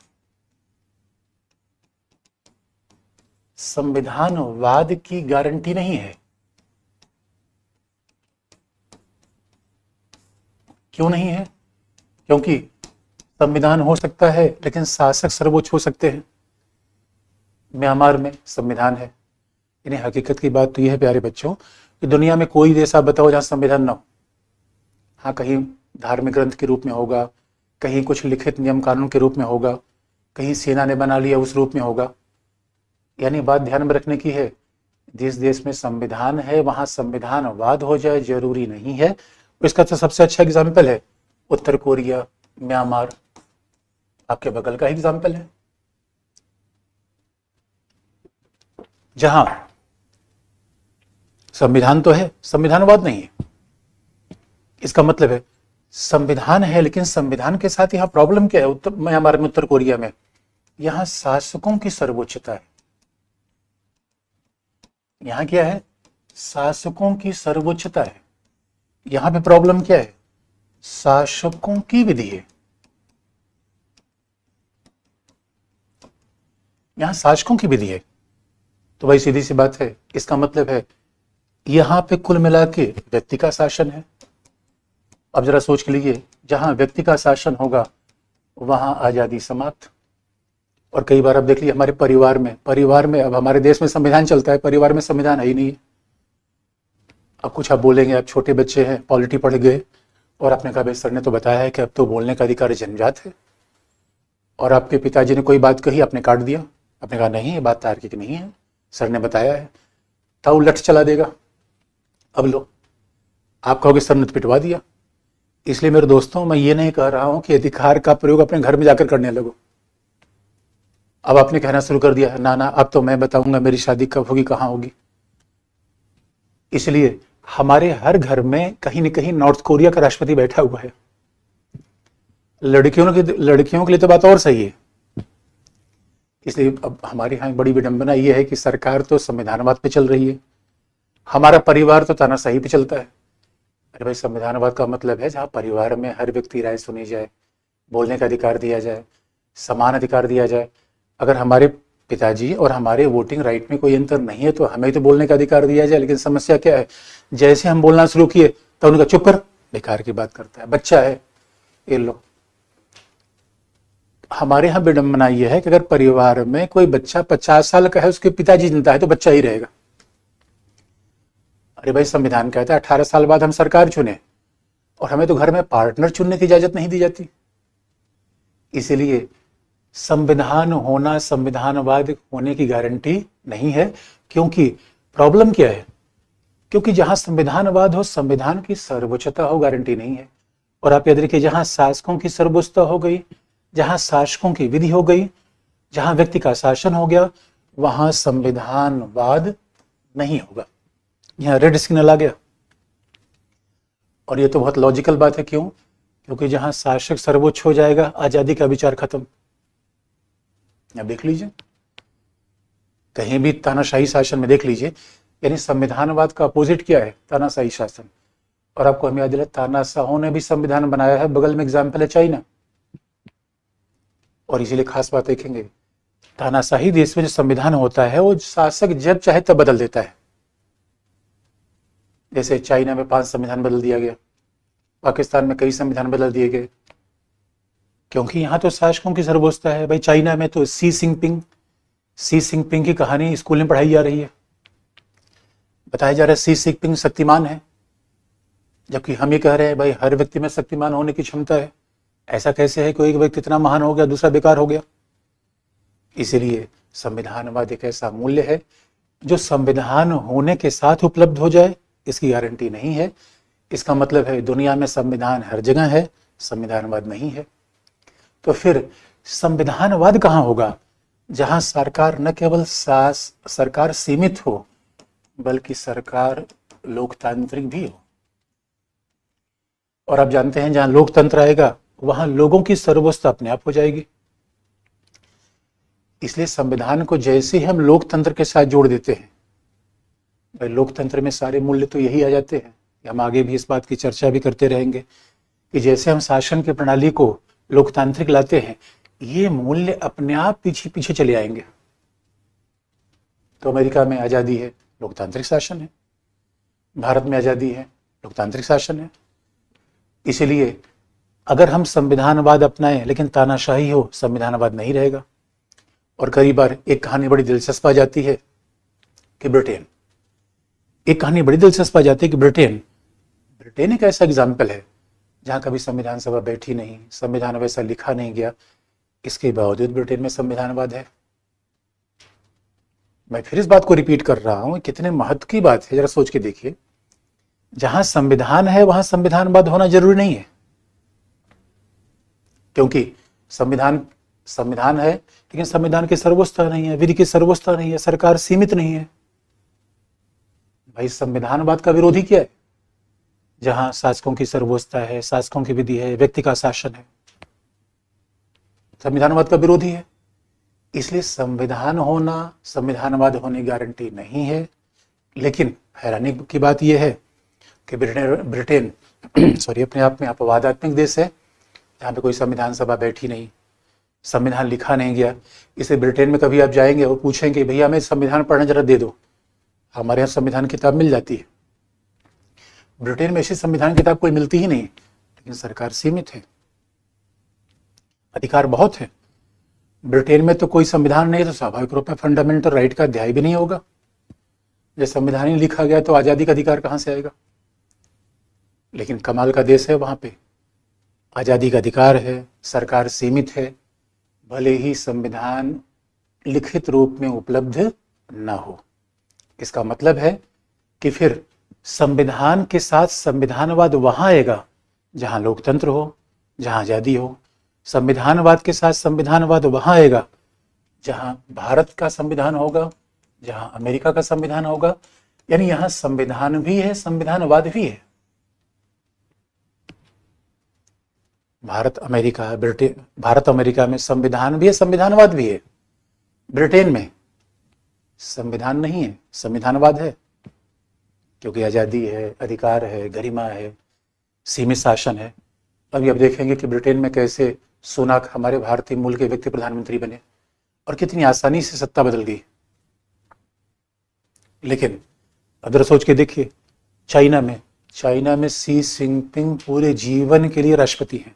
संविधानवाद की गारंटी नहीं है। क्यों नहीं है? क्योंकि संविधान हो सकता है लेकिन शासक सर्वोच्च हो सकते हैं। म्यांमार में संविधान है। यानी हकीकत की बात तो यह है प्यारे बच्चों कि दुनिया में कोई देश आप बताओ जहां संविधान ना हो। हाँ, कहीं धार्मिक ग्रंथ के रूप में होगा, कहीं कुछ लिखित नियम कानून के रूप में होगा, कहीं सेना ने बना लिया उस रूप में होगा। यानी बात ध्यान में रखने की है, जिस देश में संविधान है वहां संविधानवाद हो जाए जरूरी नहीं है। इसका तो सबसे अच्छा एग्जाम्पल है उत्तर कोरिया, म्यांमार, आपके बगल का एग्जाम्पल है, जहां संविधान तो है, संविधानवाद नहीं है। इसका मतलब है संविधान है लेकिन संविधान के साथ यहां प्रॉब्लम क्या है? म्यांमार में, उत्तर कोरिया में, यहां शासकों की सर्वोच्चता है। यहां क्या है? शासकों की सर्वोच्चता है। यहां पे प्रॉब्लम क्या है? शासकों की विधि है। यहाँ शासकों की विधि है। तो भाई सीधी सी बात है, इसका मतलब है यहाँ पे कुल मिला के व्यक्ति का शासन है। अब जरा सोच के लिए, जहां व्यक्ति का शासन होगा वहां आजादी समाप्त। और कई बार अब देख लीजिए हमारे परिवार में अब हमारे देश में संविधान चलता है, परिवार में संविधान है ही नहीं है। अब कुछ आप बोलेंगे, आप छोटे बच्चे हैं, पॉलिटी पढ़ गए और आपने कहा भाई सर ने तो बताया है कि अब तो बोलने का अधिकार जन्मजात है, और आपके पिताजी ने कोई बात कही, आपने काट दिया, आपने कहा नहीं ये बात तार्किक नहीं है, सर ने बताया है, था वो लठ चला देगा। अब लो, आप कहोगे सर ने तो पिटवा दिया। इसलिए मेरे दोस्तों, मैं ये नहीं कह रहा हूं कि अधिकार का प्रयोग अपने घर में जाकर करने लगो। अब आपने कहना शुरू कर दिया ना ना अब तो मैं बताऊंगा मेरी शादी कब होगी, कहां होगी। इसलिए हमारे हर घर में कहीं न कहीं नॉर्थ कोरिया का राष्ट्रपति बैठा हुआ है। लड़कियों के लिए तो बात और सही है। इसलिए अब हमारे यहाँ बड़ी विडंबना यह है कि सरकार तो संविधानवाद पे चल रही है, हमारा परिवार तो तानाशाही पे चलता है। अरे भाई, संविधानवाद का मतलब है जहाँ परिवार में हर व्यक्ति राय सुनी जाए, बोलने का अधिकार दिया जाए, समान अधिकार दिया जाए। अगर हमारे पिताजी और हमारे वोटिंग राइट में कोई अंतर नहीं है तो हमें तो बोलने का अधिकार दिया जाए। लेकिन समस्या क्या है, जैसे हम बोलना शुरू किए तो उनका चुप कर, बेकार की बात करता है, बच्चा है, ये लो। हमारे यहाँ विडंबना यह है कि अगर परिवार में कोई बच्चा 50 साल का है, उसके पिताजी जिंदा है तो बच्चा ही रहेगा। अरे भाई, संविधान कहता है 18 साल बाद हम सरकार चुने, और हमें तो घर में पार्टनर चुनने की इजाजत नहीं दी जाती। इसलिए संविधान होना संविधानवाद होने की गारंटी नहीं है। क्योंकि प्रॉब्लम क्या है, क्योंकि जहां संविधानवाद हो, संविधान की सर्वोच्चता हो, गारंटी नहीं है। और आप याद रखिए, जहां शासकों की सर्वोच्चता हो गई, जहां शासकों की विधि हो गई, जहां व्यक्ति का शासन हो गया, वहां संविधानवाद नहीं होगा। यहां रेड सिग्नल आ गया। और ये तो बहुत लॉजिकल बात है। क्यों? क्योंकि जहां शासक सर्वोच्च हो जाएगा, आजादी का विचार खत्म। अब देख लीजिए, कहीं भी तानाशाही शासन में देख लीजिए, यानी संविधानवाद का अपोजिट क्या है? तानाशाही शासन। और आपको हम याद दिलाए, तानाशाहों ने भी संविधान बनाया है। बगल में एग्जाम्पल है चाइना। और इसीलिए खास बात देखेंगे, तानाशाही देश में जो संविधान होता है वो शासक जब चाहे तब बदल देता है। जैसे चाइना में 5 संविधान बदल दिया गया, पाकिस्तान में कई संविधान बदल दिए गए, क्योंकि यहाँ तो शासकों की सर्वोच्चता है। भाई, चाइना में तो सी सिंगपिंग की कहानी स्कूल में पढ़ाई जा रही है, बताया जा रहा है सी सिंगपिंग शक्तिमान है, जबकि हम ये कह रहे हैं भाई हर व्यक्ति में शक्तिमान होने की क्षमता है। ऐसा कैसे है कि एक व्यक्ति इतना महान हो गया, दूसरा बेकार हो गया? इसीलिए संविधानवाद एक ऐसा मूल्य है जो संविधान होने के साथ उपलब्ध हो जाए, इसकी गारंटी नहीं है। इसका मतलब है दुनिया में संविधान हर जगह है, संविधानवाद नहीं है। तो फिर संविधानवाद कहाँ होगा? जहां सरकार न केवल सरकार सीमित हो, बल्कि सरकार लोकतांत्रिक भी हो। और आप जानते हैं, जहां लोकतंत्र आएगा वहां लोगों की सर्वोच्चता अपने आप हो जाएगी। इसलिए संविधान को जैसे ही हम लोकतंत्र के साथ जोड़ देते हैं, भाई लोकतंत्र में सारे मूल्य तो यही आ जाते हैं। हम आगे भी इस बात की चर्चा भी करते रहेंगे कि जैसे हम शासन की प्रणाली को लोकतांत्रिक लाते हैं, ये मूल्य अपने आप पीछे पीछे चले आएंगे। तो अमेरिका में आज़ादी है, लोकतांत्रिक शासन है। भारत में आज़ादी है, लोकतांत्रिक शासन है। इसलिए अगर हम संविधानवाद अपनाएं लेकिन तानाशाही हो, संविधानवाद नहीं रहेगा। और कई बार एक कहानी बड़ी दिलचस्प आ जाती है कि ब्रिटेन एक ऐसा एग्जाम्पल है जहां कभी संविधान सभा बैठी नहीं, संविधान वैसा लिखा नहीं गया, इसके बावजूद ब्रिटेन में संविधानवाद है। मैं फिर इस बात को रिपीट कर रहा हूं, कितने महत्व की बात है, जरा सोच के देखिए। जहां संविधान है वहां संविधानवाद होना जरूरी नहीं है, क्योंकि संविधान है लेकिन संविधान की सर्वोच्चता नहीं है, विधि की सर्वोच्चता नहीं है, सरकार सीमित नहीं है। भाई, संविधानवाद का विरोधी क्या है? जहां शासकों की सर्वोच्चता है, शासकों की विधि है, व्यक्ति का शासन है, संविधानवाद का विरोधी है। इसलिए संविधान होना संविधानवाद होने की गारंटी नहीं है। लेकिन हैरानी की बात यह है कि ब्रिटेन अपने आप में अपवादात्मक देश है, जहाँ पे कोई संविधान सभा बैठी नहीं, संविधान लिखा नहीं गया। इसे ब्रिटेन में कभी आप जाएंगे और पूछेंगे भैया हमें संविधान पढ़ना जरा दे दो, हमारे यहाँ संविधान किताब मिल जाती है। ब्रिटेन में ऐसी संविधान किताब कोई मिलती ही नहीं, लेकिन सरकार सीमित है, अधिकार बहुत है। ब्रिटेन में तो कोई संविधान नहीं है, तो स्वाभाविक रूप में फंडामेंटल राइट का अध्याय भी नहीं होगा। जब संविधान ही लिखा गया तो आज़ादी का अधिकार कहाँ से आएगा? लेकिन कमाल का देश है, वहाँ पे आज़ादी का अधिकार है, सरकार सीमित है, भले ही संविधान लिखित रूप में उपलब्ध ना हो। इसका मतलब है कि फिर संविधान के साथ संविधानवाद वहाँ आएगा जहाँ लोकतंत्र हो, जहाँ आज़ादी हो। संविधानवाद के साथ संविधानवाद वहाँ आएगा जहाँ भारत का संविधान होगा, जहाँ अमेरिका का संविधान होगा। यानी यहाँ संविधान भी है, संविधानवाद भी है। भारत अमेरिका में संविधान भी है, संविधानवाद भी है। ब्रिटेन में संविधान नहीं है, संविधानवाद है, क्योंकि आज़ादी है, अधिकार है, गरिमा है, सीमित शासन है। अभी आप देखेंगे कि ब्रिटेन में कैसे सुनाक हमारे भारतीय मूल के व्यक्ति प्रधानमंत्री बने और कितनी आसानी से सत्ता बदल गई। लेकिन अगर सोच के देखिए, चाइना में शी जिनपिंग पूरे जीवन के लिए राष्ट्रपति हैं।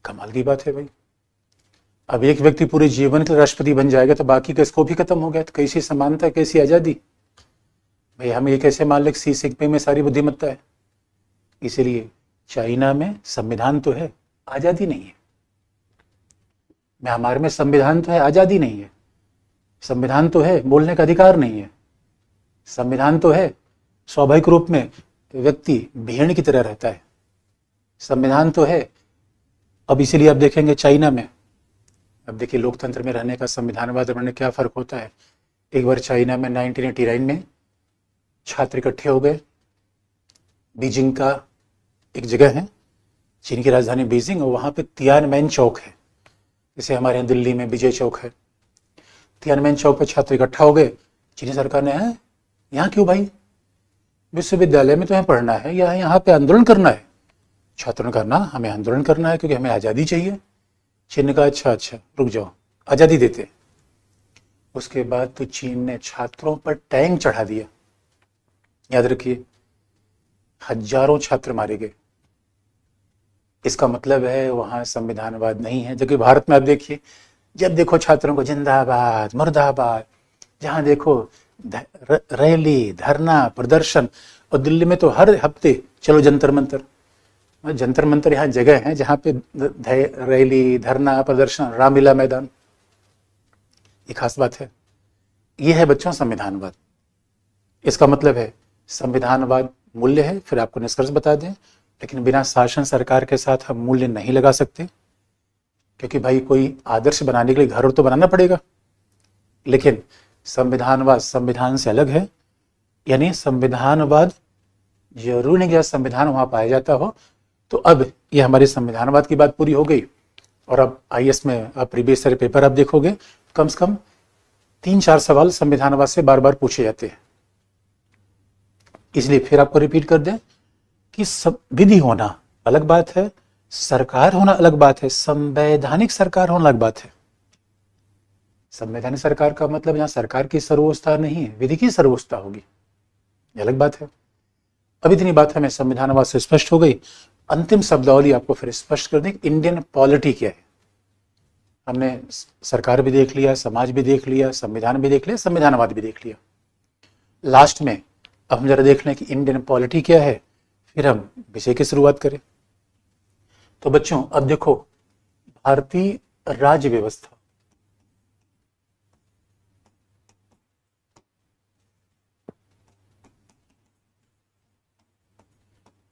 कमाल की बात है भाई। अब एक व्यक्ति पूरे जीवन के लिए राष्ट्रपति बन जाएगा तो बाकी का स्कोप ही खत्म हो गया। तो कैसी समानता, कैसी आज़ादी भाई। हम ये कैसे मान लें शी जिनपिंग में सारी बुद्धिमत्ता है? इसीलिए चाइना में संविधान तो है, आज़ादी नहीं है। म्यांमार में संविधान तो है, आज़ादी नहीं है। संविधान तो है, बोलने का अधिकार नहीं है। संविधान तो है, स्वाभाविक रूप में व्यक्ति भेड़ की तरह रहता है। संविधान तो है। अब इसीलिए आप देखेंगे चाइना में, अब देखिए लोकतंत्र में रहने का संविधानवाद में क्या फ़र्क होता है। एक बार चाइना में 1989 में छात्र इकट्ठे हो गए। बीजिंग का एक जगह है, चीन की राजधानी बीजिंग, और वहाँ पे तियानमेन चौक है, जैसे हमारे यहाँ दिल्ली में विजय चौक है। तियानमेन चौक पे छात्र इकट्ठा हो गए। चीनी सरकार ने, है यहाँ क्यों भाई, विश्वविद्यालय में तुम्हें पढ़ना है या यहाँ पे आंदोलन करना है? छात्रों ने कहा ना, हमें आंदोलन करना है क्योंकि हमें आज़ादी चाहिए। चीन ने कहा अच्छा रुक जाओ, आज़ादी देते। उसके बाद तो चीन ने छात्रों पर टैंक चढ़ा दिया। याद रखिए, हजारों छात्र मारे गए। इसका मतलब है वहाँ संविधानवाद नहीं है। जबकि भारत में आप देखिए, जब देखो छात्रों को जिंदाबाद मुर्दाबाद, जहाँ देखो रैली, धरना, प्रदर्शन। और दिल्ली में तो हर हफ्ते चलो जंतर मंतर। जंतर मंतर यहाँ जगह है जहाँ पे रैली, धरना, प्रदर्शन, रामलीला मैदान। ये खास बात है। ये है बच्चों संविधानवाद। इसका मतलब है संविधानवाद मूल्य है। फिर आपको निष्कर्ष बता दें, लेकिन बिना शासन सरकार के साथ हम मूल्य नहीं लगा सकते, क्योंकि भाई कोई आदर्श बनाने के लिए घर तो बनाना पड़ेगा। लेकिन संविधानवाद संविधान से अलग है। यानी संविधानवाद जरूर नहीं कि संविधान वहाँ पाया जाता हो। तो अब ये हमारे संविधानवाद की बात पूरी हो गई। और अब IAS में आप प्रीवियस ईयर पेपर आप देखोगे, कम से कम 3-4 सवाल संविधानवाद से बार बार पूछे जाते हैं। इसलिए फिर आपको रिपीट कर दें कि विधि होना अलग बात है, सरकार होना अलग बात है, संवैधानिक सरकार होना अलग बात है। संवैधानिक सरकार का मतलब यहाँ सरकार की सर्वोच्चता नहीं है, विधि की सर्वोच्चता होगी, ये अलग बात है। अब इतनी बात हमें संविधानवाद से स्पष्ट हो गई। अंतिम शब्दावली आपको फिर स्पष्ट कर दें, इंडियन पॉलिटी क्या है। हमने सरकार भी देख लिया, समाज भी देख लिया, संविधान भी देख लिया, संविधानवाद भी देख लिया। लास्ट में अब हम जरा देख लें कि इंडियन पॉलिटी क्या है, फिर हम विषय की शुरुआत करें। तो बच्चों अब देखो, भारतीय राज्य व्यवस्था,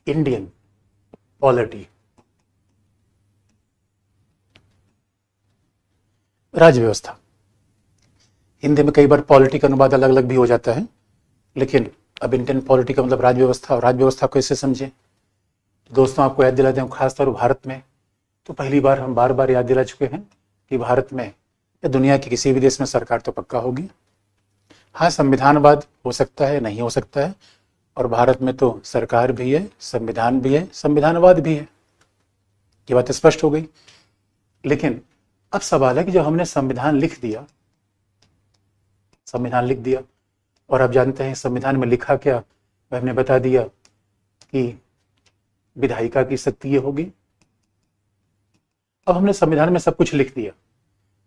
इंडियन पॉलिटी, राज्य व्यवस्था। हिंदी में कई बार पॉलिटी का अनुवाद अलग अलग भी हो जाता है, लेकिन अब इंडियन पॉलिटी का मतलब राज्य व्यवस्था। और राज्य व्यवस्था को कैसे समझें? दोस्तों आपको याद दिलाते हैं, खासतौर भारत में तो पहली बार हम बार बार याद दिला चुके हैं कि भारत में या दुनिया के किसी भी देश में सरकार तो पक्का होगी। हाँ, संविधानवाद हो सकता है, नहीं हो सकता है। और भारत में तो सरकार भी है, संविधान भी है, संविधानवाद भी है। ये बात स्पष्ट हो गई। लेकिन अब सवाल है कि जब हमने संविधान लिख दिया, संविधान लिख दिया, और आप जानते हैं संविधान में लिखा क्या, वह हमने बता दिया कि विधायिका की शक्ति ये होगी। अब हमने संविधान में सब कुछ लिख दिया,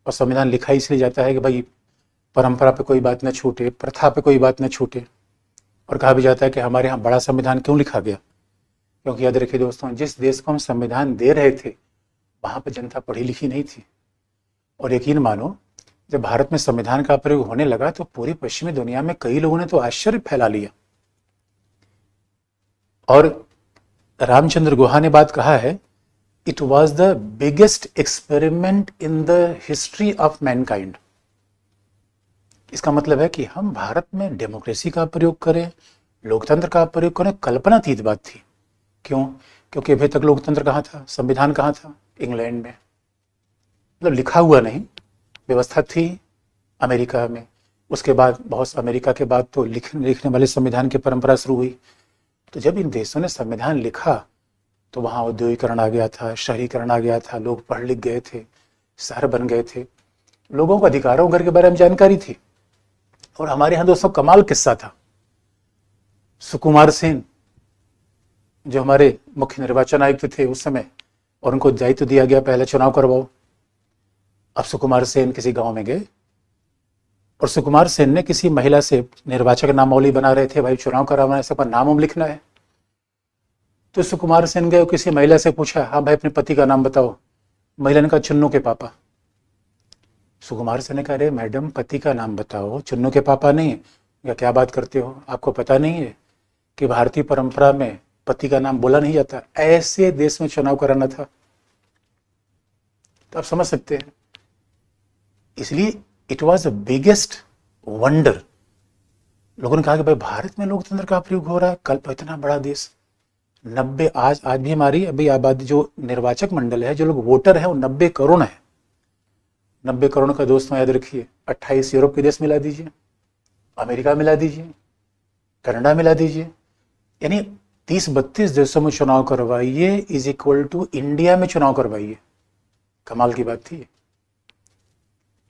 और संविधान लिखा इसलिए जाता है कि भाई परंपरा पे कोई बात न छूटे, प्रथा पे कोई बात न छूटे। और कहा भी जाता है कि हमारे यहाँ बड़ा संविधान क्यों लिखा गया, क्योंकि याद रखिए दोस्तों, जिस देश को हम संविधान दे रहे थे वहाँ पर जनता पढ़ी लिखी नहीं थी। और यकीन मानो, जब भारत में संविधान का प्रयोग होने लगा तो पूरी पश्चिमी दुनिया में कई लोगों ने तो आश्चर्य फैला लिया। और रामचंद्र गुहा ने बात कहा है, it was the biggest experiment in the history of Mankind. इसका मतलब है कि हम भारत में डेमोक्रेसी का प्रयोग करें, लोकतंत्र का प्रयोग करें, कल्पनातीत बात थी। क्यों? क्योंकि अभी तक लोकतंत्र कहाँ था, संविधान कहाँ था? इंग्लैंड में। मतलब लिखा हुआ नहीं, व्यवस्था थी अमेरिका में। उसके बाद बहुत, अमेरिका के बाद तो लिखने वाले संविधान की परंपरा शुरू हुई। तो जब इन देशों ने संविधान लिखा तो वहाँ औद्योगिकरण आ गया था, शहरीकरण आ गया था, लोग पढ़ लिख गए थे, शहर बन गए थे, लोगों को अधिकारों के बारे में जानकारी थी। और हमारे यहाँ दोस्तों कमाल किस्सा था, सुकुमार सेन जो हमारे मुख्य निर्वाचन आयुक्त थे उस समय, और उनको दायित्व दिया गया पहले चुनाव करवाओ। अब सुकुमार सेन किसी गांव में गए और सुकुमार सेन ने किसी महिला से निर्वाचक नामावली बना रहे थे, भाई चुनाव करवाना है, सबका नाम हम लिखना है। तो सुकुमार सेन गए, किसी महिला से पूछा, हाँ भाई अपने पति का नाम बताओ। महिला ने कहा चुन्नू के पापा। सुकुमार सेन ने कहा, अरे मैडम पति का नाम बताओ, चुन्नू के पापा नहीं? या क्या बात करते हो, आपको पता नहीं है कि भारतीय परंपरा में पति का नाम बोला नहीं जाता? ऐसे देश में चुनाव कराना था। तो आप समझ सकते हैं, इसलिए it was the biggest wonder. लोगों ने कहा कि भाई भारत में लोकतंत्र का प्रयोग हो रहा है, कल इतना बड़ा देश, 90, आज भी हमारी अभी आबादी, जो निर्वाचक मंडल है, जो लोग वोटर है, वो 90 करोड़ है। 90 करोड़ का दोस्तों याद रखिए, 28 यूरोप के देश मिला दीजिए, अमेरिका मिला दीजिए, कनाडा मिला दीजिए, यानी 30-32 देशों में चुनाव करवाइए इज इक्वल टू इंडिया में चुनाव करवाइए। कमाल की बात थी।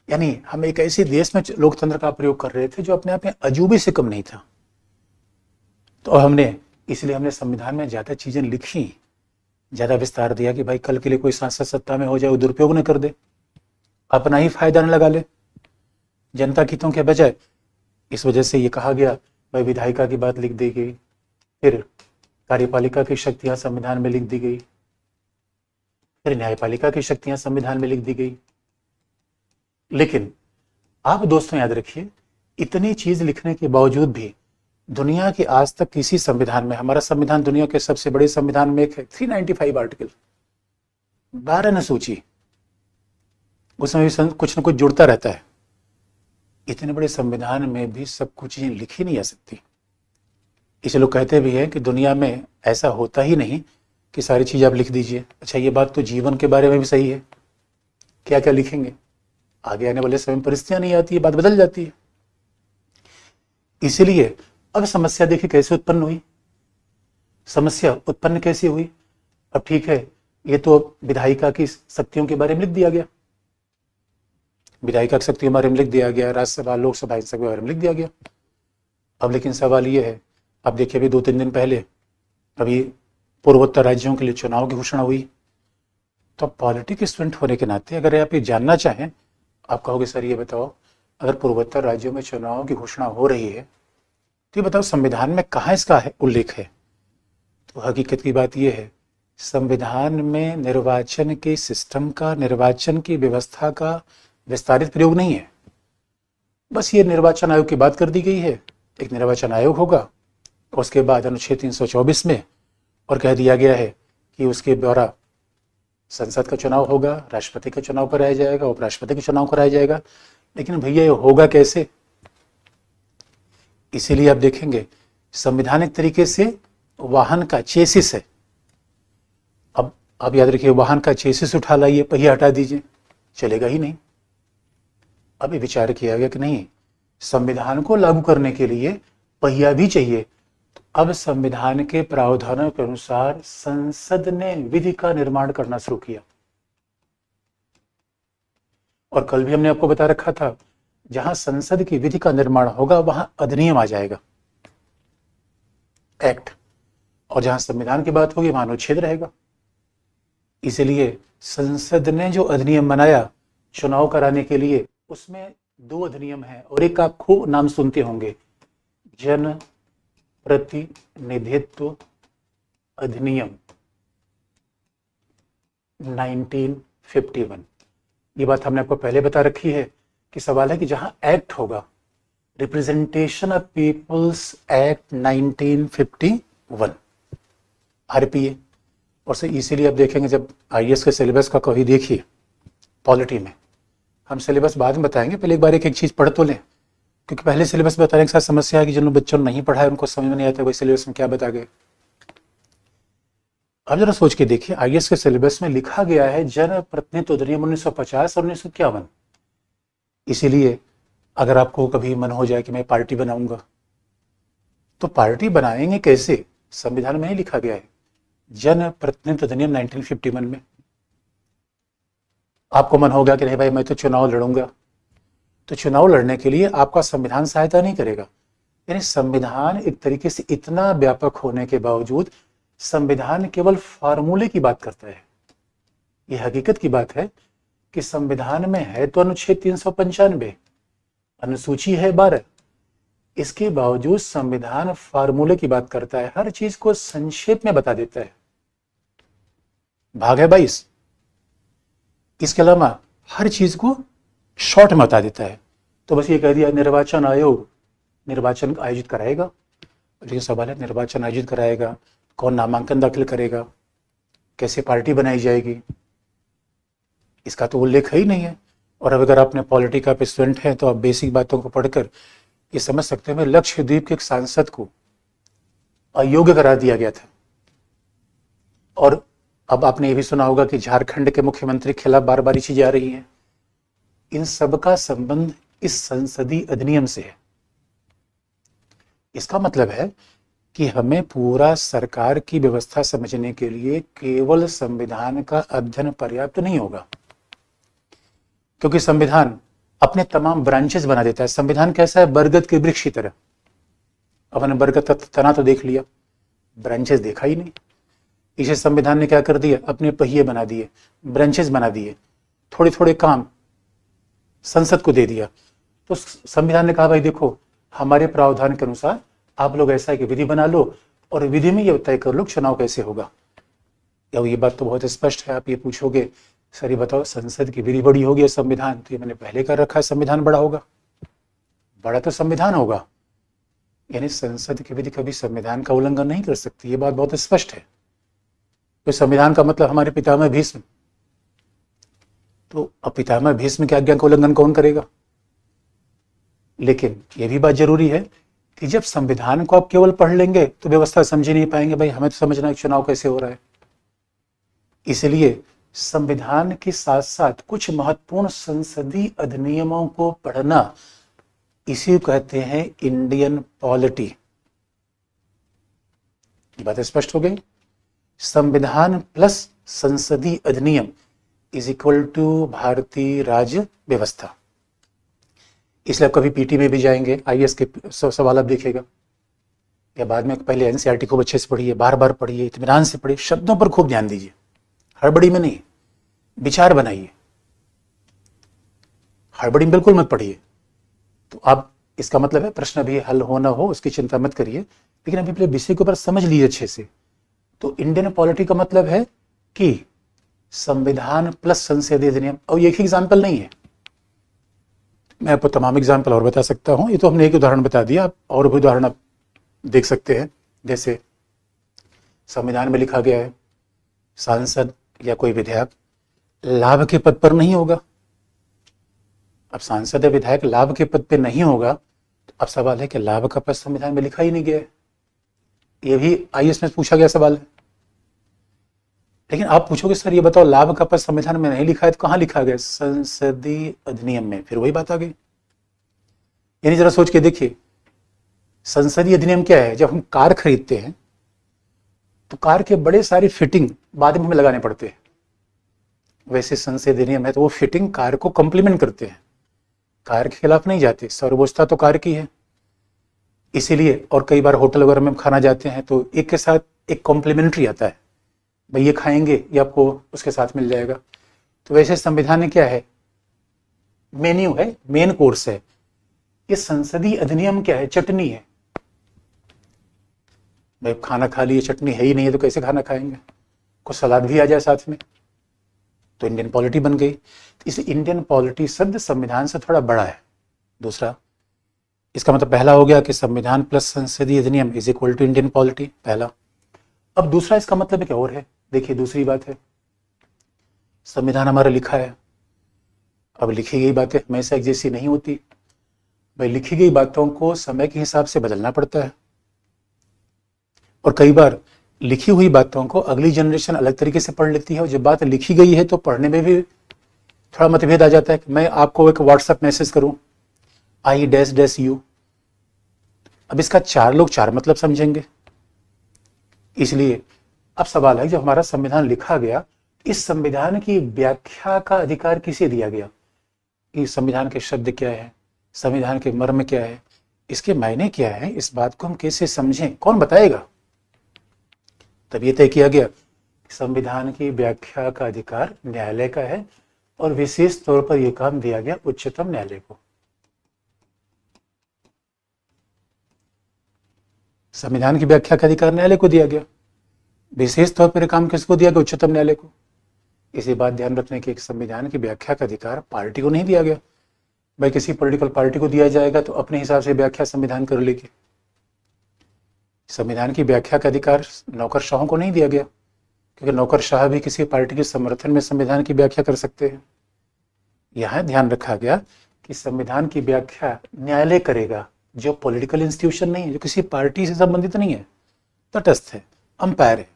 यानी हम एक ऐसे देश में लोकतंत्र का प्रयोग कर रहे थे जो अपने आप में अजूबे से कम नहीं था। तो इसलिए हमने संविधान में ज्यादा चीजें लिखी, ज्यादा विस्तार दिया कि भाई कल के लिए कोई सांसद सत्ता में हो जाए, वो दुरुपयोग न कर दे, अपना ही फायदा न लगा ले, जनता के हितों के बजाय। इस वजह से ये कहा गया, भाई विधायिका की बात लिख दी गई, फिर कार्यपालिका की शक्तियां संविधान में लिख दी गई, फिर न्यायपालिका की शक्तियां संविधान में लिख दी गई। लेकिन आप दोस्तों याद रखिए, इतनी चीज लिखने के बावजूद भी दुनिया के आज तक किसी संविधान में, हमारा संविधान दुनिया के सबसे बड़े संविधान में एक है, 395 आर्टिकल, 12 अनुसूची, उसमें भी कुछ न कुछ जुड़ता रहता है। इतने बड़े संविधान में भी सब कुछ चीजें लिखी नहीं जा सकती। इसे लोग कहते भी हैं कि दुनिया में ऐसा होता ही नहीं कि सारी चीज आप लिख दीजिए। अच्छा, ये बात तो जीवन के बारे में भी सही है, क्या क्या लिखेंगे, आगे आने वाले समय में परिस्थितियां नहीं आती है, बात बदल जाती है। इसलिए अब समस्या देखिए कैसे उत्पन्न हुई। समस्या उत्पन्न कैसे हुई? अब ठीक है, ये तो विधायिका की शक्तियों के बारे में लिख दिया गया, विधायिका की शक्तियों के बारे में लिख दिया गया, राज्यसभा लोकसभा के बारे में लिख दिया गया। अब लेकिन सवाल ये है, अब देखिए अभी 2-3 दिन पहले अभी पूर्वोत्तर राज्यों के लिए चुनाव की घोषणा हुई। तो पॉलिटिक्स स्टूडेंट होने के नाते अगर आप ये जानना चाहें, आप कहोगे सर ये बताओ, अगर पूर्वोत्तर राज्यों में चुनाव की घोषणा हो रही है तो ये बताओ संविधान में कहाँ इसका उल्लेख है? तो हकीकत की बात यह है, संविधान में निर्वाचन के सिस्टम का, निर्वाचन की व्यवस्था का विस्तारित प्रयोग नहीं है। बस ये निर्वाचन आयोग की बात कर दी गई है, एक निर्वाचन आयोग होगा, उसके बाद अनुच्छेद 324 में और कह दिया गया है कि उसके द्वारा संसद का चुनाव होगा, राष्ट्रपति का चुनाव कराया जाएगा, उपराष्ट्रपति का चुनाव कराया जाएगा। लेकिन भैया ये होगा कैसे? इसीलिए आप देखेंगे संवैधानिक तरीके से वाहन का चेसिस है। अब याद रखिए, वाहन का चेसिस उठा लाइए, पहिया हटा दीजिए, चलेगा ही नहीं। अभी विचार किया गया कि नहीं, संविधान को लागू करने के लिए पहिया भी चाहिए। तो अब संविधान के प्रावधानों के अनुसार संसद ने विधि का निर्माण करना शुरू किया। और कल भी हमने आपको बता रखा था, जहां संसद की विधि का निर्माण होगा वहां अधिनियम आ जाएगा, एक्ट, और जहां संविधान की बात होगी वहां अनुच्छेद रहेगा। इसलिए संसद ने जो अधिनियम बनाया चुनाव कराने के लिए, उसमें 2 अधिनियम हैं, और एक आप खूब नाम सुनते होंगे, जन प्रतिनिधित्व अधिनियम 1951। ये बात हमने आपको पहले बता रखी है कि सवाल है कि जहां एक्ट होगा, representation of peoples act 1951, RPA. और से इसीलिए आप देखेंगे जब आईएएस के सिलेबस का कभी देखिए, पॉलिटी में हम सिलेबस बाद में बताएंगे, पहले एक बार एक एक चीज पढ़ तो लें, क्योंकि पहले सिलेबस बताने के साथ समस्या है कि जिन बच्चों ने नहीं पढ़ा है उनको समझ में नहीं आता वही सिलेबस में क्या बता गए। अब जरा सोच के देखिए, आईएएस के सिलेबस में लिखा गया है जन प्रतिनिधित्व अधिनियम 1950 और 1951। इसीलिए अगर आपको कभी मन हो जाए कि मैं पार्टी बनाऊंगा, तो पार्टी बनाएंगे कैसे? संविधान में ही लिखा गया है, जन प्रतिनिधित्व अधिनियम 1951 में। आपको मन होगा कि नहीं भाई मैं तो चुनाव लड़ूंगा, तो चुनाव लड़ने के लिए आपका संविधान सहायता नहीं करेगा। यानी संविधान एक तरीके से इतना व्यापक होने के बावजूद संविधान केवल फार्मूले की बात करता है। यह हकीकत की बात है कि संविधान में है तो अनुच्छेद 395, अनुसूची है 12, इसके बावजूद संविधान फार्मूले की बात करता है, हर चीज को संक्षेप में बता देता है। भाग है 22, इसके अलावा हर चीज को शॉर्ट में बता देता है। तो बस ये कह दिया निर्वाचन आयोग निर्वाचन आयोजित कराएगा। लेकिन सवाल है, निर्वाचन आयोजित कराएगा, कौन नामांकन दाखिल करेगा, कैसे पार्टी बनाई जाएगी, इसका तो उल्लेख ही नहीं है। और अब अगर आपने पॉलिटी का स्टूडेंट हैं तो आप बेसिक बातों को पढ़कर ये समझ सकते हैं, लक्षद्वीप के एक सांसद को अयोग्य करार दिया गया था। और अब आपने ये भी सुना होगा कि झारखंड के मुख्यमंत्री के खिलाफ बार बार चीजें आ रही हैं। इन सब का संबंध इस संसदीय अधिनियम से है। इसका मतलब है कि हमें पूरा सरकार की व्यवस्था समझने के लिए केवल संविधान का अध्ययन पर्याप्त नहीं होगा, क्योंकि संविधान अपने तमाम ब्रांचेस बना देता है। संविधान कैसा है? बरगद के वृक्ष की तरह। अब हमने बरगद का तना तो देख लिया, ब्रांचेस देखा ही नहीं। इसे संविधान ने क्या कर दिया? अपने पहिए बना दिए, ब्रांचेस बना दिए, थोड़े थोड़े काम संसद को दे दिया। तो संविधान ने कहा भाई देखो, हमारे प्रावधान के अनुसार आप लोग ऐसा है कि विधि बना लो, और विधि में ये तय कर लो चुनाव कैसे होगा। या ये बात तो बहुत स्पष्ट है। आप ये पूछोगे सर ये बताओ संसद की विधि बड़ी होगी या संविधान? तो ये मैंने पहले कर रखा है, संविधान बड़ा होगा। बड़ा तो संविधान होगा, यानी संसद की विधि कभी संविधान का उल्लंघन नहीं कर सकती, ये बात बहुत स्पष्ट है। तो संविधान का मतलब हमारे पितामह भीष्म, तो अब पितामह भीष्म की आज्ञा का उल्लंघन कौन करेगा? लेकिन यह भी बात जरूरी है कि जब संविधान को आप केवल पढ़ लेंगे तो व्यवस्था समझ ही नहीं पाएंगे। भाई हमें तो समझना है चुनाव कैसे हो रहा है। इसलिए संविधान के साथ साथ कुछ महत्वपूर्ण संसदीय अधिनियमों को पढ़ना, इसी कहते हैं इंडियन पॉलिटी। ये बात स्पष्ट हो गई। संविधान प्लस संसदीय अधिनियम इज इक्वल टू भारतीय राज्य व्यवस्था। इसलिए आप कभी पीटी में भी जाएंगे, आईएएस के सवाल आप देखिएगा, या बाद में पहले एनसीईआरटी को अच्छे से पढ़िए, बार बार पढ़िए, इत्मीनान से पढ़िए, शब्दों पर खूब ध्यान दीजिए, हड़बड़ी में नहीं, विचार बनाइए। हड़बड़ी में बिल्कुल मत पढ़िए। तो आप, इसका मतलब है प्रश्न भी हल हो ना हो उसकी चिंता मत करिए, लेकिन अभी पहले विषय के ऊपर समझ लीजिए अच्छे से। तो इंडियन पॉलिटी का मतलब है कि संविधान प्लस संसदीय अधिनियम। और एक ही एग्जाम्पल नहीं है, मैं आपको तमाम एग्जाम्पल और बता सकता हूं। ये तो हमने एक उदाहरण बता दिया, और भी उदाहरण आप देख सकते हैं। जैसे संविधान में लिखा गया है सांसद या कोई विधायक लाभ के पद पर नहीं होगा। अब सांसद या विधायक लाभ के पद पर नहीं होगा, तो अब सवाल है कि लाभ का पद संविधान में लिखा ही नहीं गया है। ये भी आईएएस में पूछा गया सवाल है। लेकिन आप पूछोगे सर ये बताओ लाभ का पद संविधान में नहीं लिखा है, तो कहां लिखा गया? संसदीय अधिनियम में। फिर वही बात आ गई। यानी जरा सोच के देखिए, संसदीय अधिनियम क्या है? जब हम कार खरीदते हैं तो कार के बड़े सारी फिटिंग बाद में हमें लगाने पड़ते हैं। वैसे संसदीय अधिनियम है तो वो फिटिंग कार्य को कॉम्प्लीमेंट करते हैं, कार्य के खिलाफ नहीं जाते। सर्वोच्चता तो कार्य की है, इसीलिए। और कई बार होटल वगैरह में खाना जाते हैं तो एक के साथ एक कॉम्प्लीमेंट्री आता है, भाई ये खाएंगे ये आपको उसके साथ मिल जाएगा। तो वैसे संविधान में क्या है, मेन्यू है, मेन कोर्स है। ये संसदीय अधिनियम क्या है, चटनी है। भाई खाना खा लिए, चटनी है ही नहीं है तो कैसे खाना खाएंगे, कुछ सलाद भी आ जाए साथ में तो इंडियन पॉलिटी बन गई। इस इंडियन पॉलिटी शब्द संविधान से थोड़ा बड़ा है। दूसरा, इसका मतलब पहला हो गया कि संविधान प्लस संसदीय अधिनियम is equal to Indian polity, पहला। अब दूसरा इसका मतलब क्या और है, देखिए दूसरी बात है, संविधान हमारा लिखा है। अब लिखी गई बातें हमेशा एक जैसी नहीं होती भाई, लिखी गई बातों को समय के हिसाब से बदलना पड़ता है। और कई बार लिखी हुई बातों को अगली जनरेशन अलग तरीके से पढ़ लेती है, और जब बात लिखी गई है तो पढ़ने में भी थोड़ा मतभेद आ जाता है। कि मैं आपको एक व्हाट्सएप मैसेज करूं, आई डैश डैश यू, अब इसका चार लोग चार मतलब समझेंगे। इसलिए अब सवाल है, जब हमारा संविधान लिखा गया, इस संविधान की व्याख्या का अधिकार किसे दिया गया? इस संविधान के शब्द क्या है, संविधान के मर्म क्या है, इसके मायने क्या है, इस बात को हम कैसे समझें, कौन बताएगा? तब ये तय किया गया संविधान की व्याख्या का अधिकार न्यायालय का है, और विशेष तौर पर यह काम दिया गया उच्चतम न्यायालय को। संविधान की व्याख्या का अधिकार न्यायालय को दिया गया, विशेष तौर पर काम किसको दिया गया? उच्चतम न्यायालय को। इसी बात ध्यान रखने की, एक संविधान की व्याख्या का अधिकार पार्टी को नहीं दिया गया। भाई किसी पॉलिटिकल पार्टी को दिया जाएगा तो अपने हिसाब से व्याख्या संविधान कर लेगी। संविधान की व्याख्या का अधिकार नौकरशाहों को नहीं दिया गया, क्योंकि नौकरशाह भी किसी पार्टी के समर्थन में संविधान की व्याख्या कर सकते हैं। यहां ध्यान रखा गया कि संविधान की व्याख्या न्यायालय करेगा, जो पॉलिटिकल इंस्टीट्यूशन नहीं है, जो किसी पार्टी से संबंधित नहीं है, तटस्थ है, अंपायर है।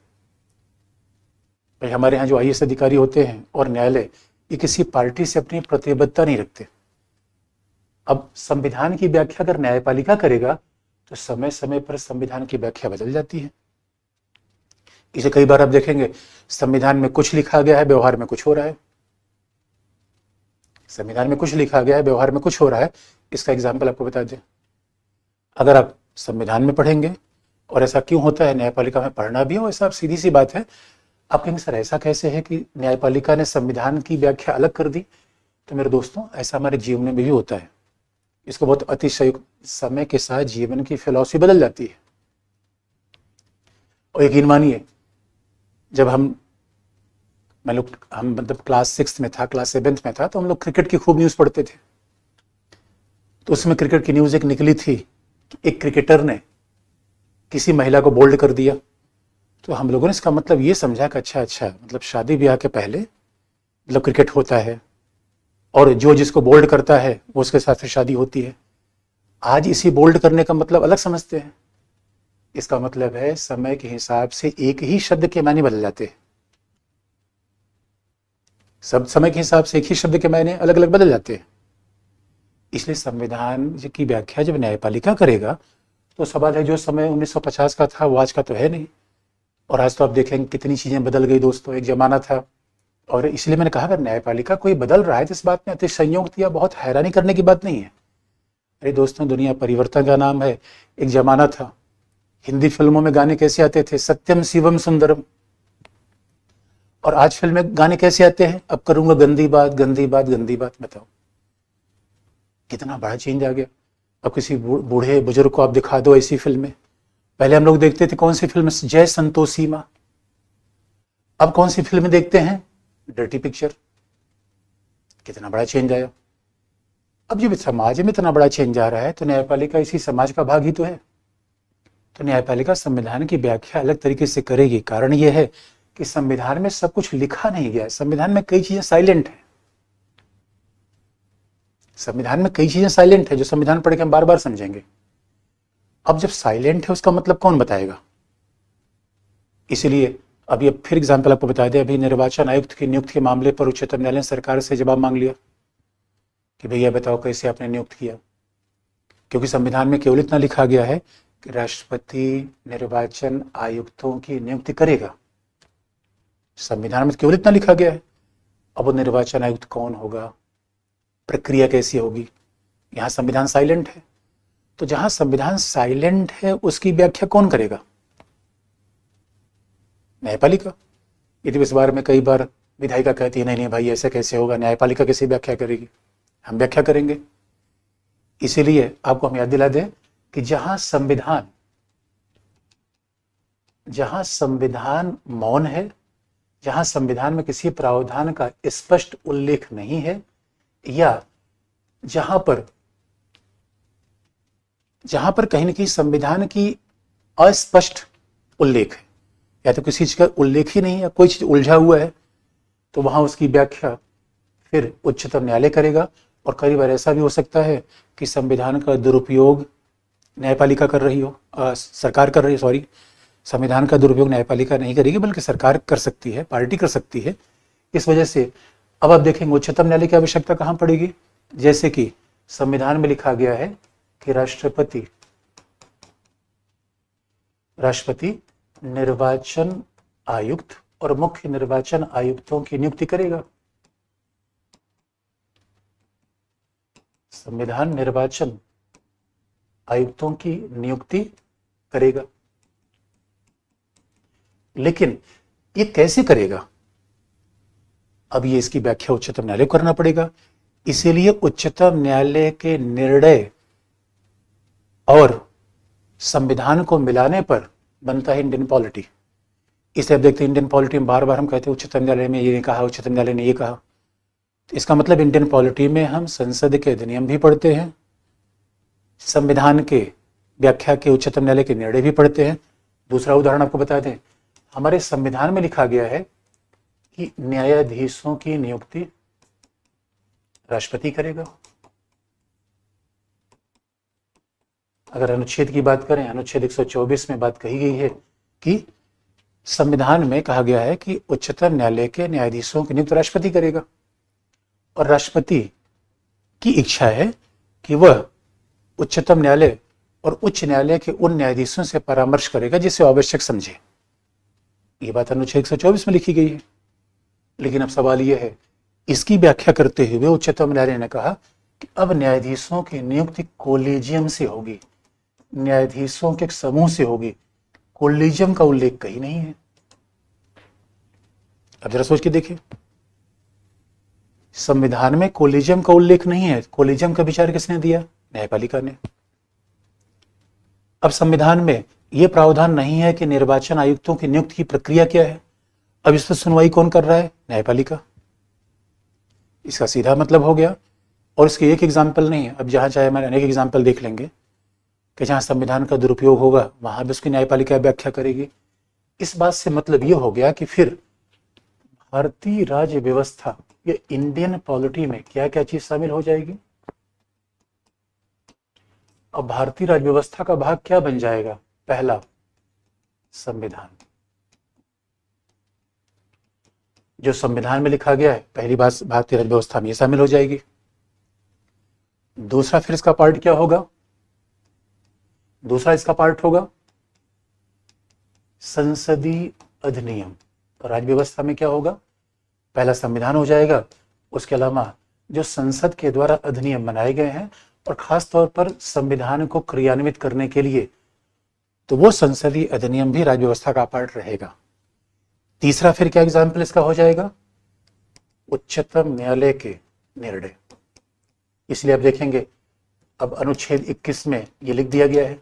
भाई हमारे यहाँ जो IAS अधिकारी होते हैं और न्यायालय, ये किसी पार्टी से अपनी प्रतिबद्धता नहीं रखते। अब संविधान की व्याख्या अगर न्यायपालिका करेगा तो समय समय पर संविधान की व्याख्या बदल जाती है। इसे कई बार आप देखेंगे संविधान में कुछ लिखा गया है, व्यवहार में कुछ हो रहा है। संविधान में कुछ लिखा गया है, व्यवहार में कुछ हो रहा है। इसका एग्जाम्पल आपको बता दें, अगर आप संविधान में पढ़ेंगे, और ऐसा क्यों होता है, न्यायपालिका में पढ़ना भी हो, ऐसा आप सीधी सी बात है, आप कहेंगे सर ऐसा कैसे है कि न्यायपालिका ने संविधान की व्याख्या अलग कर दी? तो मेरे दोस्तों, ऐसा हमारे जीवन में भी होता है। इसको बहुत अतिशयोक्ति, समय के साथ जीवन की फिलॉसफी बदल जाती है। और यकीन मानिए, जब हम मतलब क्लास 6 में था, क्लास 7 में था, तो हम लोग क्रिकेट की खूब न्यूज़ पढ़ते थे। तो उसमें क्रिकेट की न्यूज़ एक निकली थी कि एक क्रिकेटर ने किसी महिला को बोल्ड कर दिया। तो हम लोगों ने इसका मतलब ये समझा कि अच्छा मतलब शादी ब्याह के पहले मतलब क्रिकेट होता है, और जो जिसको बोल्ड करता है वो उसके साथ फिर शादी होती है। आज इसी बोल्ड करने का मतलब अलग समझते हैं। इसका मतलब है समय के हिसाब से एक ही शब्द के मायने बदल जाते हैं। सब समय के हिसाब से एक ही शब्द के मायने अलग अलग बदल जाते हैं। इसलिए संविधान की व्याख्या जब न्यायपालिका करेगा तो सवाल है, जो समय 1950 का था वो आज का तो है नहीं। और आज तो आप देखेंगे कितनी चीजें बदल गई दोस्तों। एक जमाना था, और इसलिए मैंने कहा अगर न्यायपालिका कोई बदल रहा है तो इस बात में अतिशयोक्ति या बहुत हैरानी करने की बात नहीं है। अरे दोस्तों, दुनिया परिवर्तन का नाम है। एक जमाना था, हिंदी फिल्मों में गाने कैसे आते थे, सत्यम शिवम सुंदरम, और आज फिल्म में गाने कैसे आते हैं, अब करूंगा गंदी बात गंदी बात गंदी बात। बताओ कितना बड़ा चेंज आ गया। अब किसी बूढ़े बुजुर्ग को आप दिखा दो ऐसी फिल्में, पहले हम लोग देखते थे कौन सी फिल्म, जय संतोषी माँ। अब कौन सी फिल्म देखते हैं, डर्टी पिक्चर। कितना बड़ा चेंज आया। अब जब समाज में इतना बड़ा चेंज आ रहा है तो न्यायपालिका इसी समाज का भाग ही तो है। तो न्यायपालिका संविधान की व्याख्या अलग तरीके से करेगी। कारण यह है कि संविधान में सब कुछ लिखा नहीं गया है, संविधान में कई चीजें साइलेंट है। संविधान में कई चीजें साइलेंट है जो संविधान पढ़ के हम बार बार समझेंगे। अब जब साइलेंट है उसका मतलब कौन बताएगा? इसलिए अभी अब फिर एग्जाम्पल आपको बता दें, अभी निर्वाचन आयुक्त की नियुक्ति के मामले पर उच्चतम न्यायालय ने सरकार से जवाब मांग लिया कि भैया बताओ कैसे आपने नियुक्त किया। क्योंकि संविधान में केवल इतना लिखा गया है कि राष्ट्रपति निर्वाचन आयुक्तों की नियुक्ति करेगा। संविधान में केवल इतना लिखा गया है। अब वो निर्वाचन आयुक्त कौन होगा, प्रक्रिया कैसी होगी। यहाँ संविधान साइलेंट है, तो जहां संविधान साइलेंट है उसकी व्याख्या कौन करेगा, न्यायपालिका। यदि इस बारे में कई बार विधायिका कहती है नहीं नहीं भाई ऐसे कैसे होगा, न्यायपालिका कैसे व्याख्या करेगी, हम व्याख्या करेंगे। इसीलिए आपको हम याद दिला दें कि जहां संविधान मौन है, जहां संविधान में किसी प्रावधान का स्पष्ट उल्लेख नहीं है, या जहां पर कहीं न कहीं संविधान की अस्पष्ट उल्लेख है, या तो किसी चीज का उल्लेख ही नहीं है, कोई चीज उलझा हुआ है, तो वहां उसकी व्याख्या फिर उच्चतम न्यायालय करेगा। और कई बार ऐसा भी हो सकता है कि संविधान का दुरुपयोग न्यायपालिका कर रही हो, सरकार कर रही है, सॉरी, संविधान का दुरुपयोग न्यायपालिका नहीं करेगी बल्कि सरकार कर सकती है, पार्टी कर सकती है। इस वजह से अब आप देखेंगे उच्चतम न्यायालय की आवश्यकता कहां पड़ेगी। जैसे कि संविधान में लिखा गया है कि राष्ट्रपति निर्वाचन आयुक्त और मुख्य निर्वाचन आयुक्तों की नियुक्ति करेगा। संविधान निर्वाचन आयुक्तों की नियुक्ति करेगा, लेकिन ये कैसे करेगा, अब ये इसकी व्याख्या उच्चतम न्यायालय को करना पड़ेगा। इसीलिए उच्चतम न्यायालय के निर्णय और संविधान को मिलाने पर बनता है इंडियन पॉलिटी। इसे अब देखते हैं इंडियन पॉलिटी में बार बार हम कहते हैं उच्चतम न्यायालय ने ये कहा, उच्चतम न्यायालय ने ये कहा। इसका मतलब इंडियन पॉलिटी में हम संसद के अधिनियम भी पढ़ते हैं, संविधान के व्याख्या के उच्चतम न्यायालय के निर्णय भी पढ़ते हैं। दूसरा उदाहरण आपको बता दें, हमारे संविधान में लिखा गया है कि न्यायाधीशों की नियुक्ति राष्ट्रपति करेगा। अगर अनुच्छेद की बात करें, अनुच्छेद 124 में बात कही गई है कि संविधान में कहा गया है कि उच्चतम न्यायालय के न्यायाधीशों की नियुक्ति राष्ट्रपति करेगा, और राष्ट्रपति की इच्छा है कि वह उच्चतम न्यायालय और उच्च न्यायालय के उन न्यायाधीशों से परामर्श करेगा जिसे आवश्यक समझे। ये बात अनुच्छेद 124 में लिखी गई है। लेकिन अब सवाल यह है, इसकी व्याख्या करते हुए उच्चतम न्यायालय ने कहा कि अब न्यायाधीशों की नियुक्ति कोलिजियम से होगी, न्यायाधीशों के एक समूह से होगी। कोलिजियम का उल्लेख कहीं नहीं है। अब जरा सोच के देखिए, संविधान में कोलिजियम का उल्लेख नहीं है। कोलिजियम का विचार किसने दिया, न्यायपालिका ने। अब संविधान में यह प्रावधान नहीं है कि निर्वाचन आयुक्तों की नियुक्ति की प्रक्रिया क्या है। अब इस पर सुनवाई कौन कर रहा है, न्यायपालिका। इसका सीधा मतलब हो गया, और इसके एक एग्जाम्पल नहीं है। अब जहां चाहे हमारे अनेक एग्जाम्पल देख लेंगे कि जहां संविधान का दुरुपयोग होगा वहां भी उसकी न्यायपालिका व्याख्या करेगी। इस बात से मतलब यह हो गया कि फिर भारतीय राज्य व्यवस्था या इंडियन पॉलिटी में क्या क्या चीज शामिल हो जाएगी। अब भारतीय राज्य व्यवस्था का भाग क्या बन जाएगा, पहला संविधान। जो संविधान में लिखा गया है पहली बात भारतीय राज्य व्यवस्था में ये शामिल हो जाएगी। दूसरा फिर इसका पार्ट क्या होगा, दूसरा इसका पार्ट होगा संसदीय अधिनियम। तो राज्य व्यवस्था में क्या होगा, पहला संविधान हो जाएगा, उसके अलावा जो संसद के द्वारा अधिनियम बनाए गए हैं और खास तौर पर संविधान को क्रियान्वित करने के लिए, तो वो संसदीय अधिनियम भी राज्य व्यवस्था का पार्ट रहेगा। तीसरा फिर क्या एग्जाम्पल इसका हो जाएगा, उच्चतम न्यायालय के निर्णय। इसलिए आप देखेंगे अब अनुच्छेद 21 में ये लिख दिया गया है।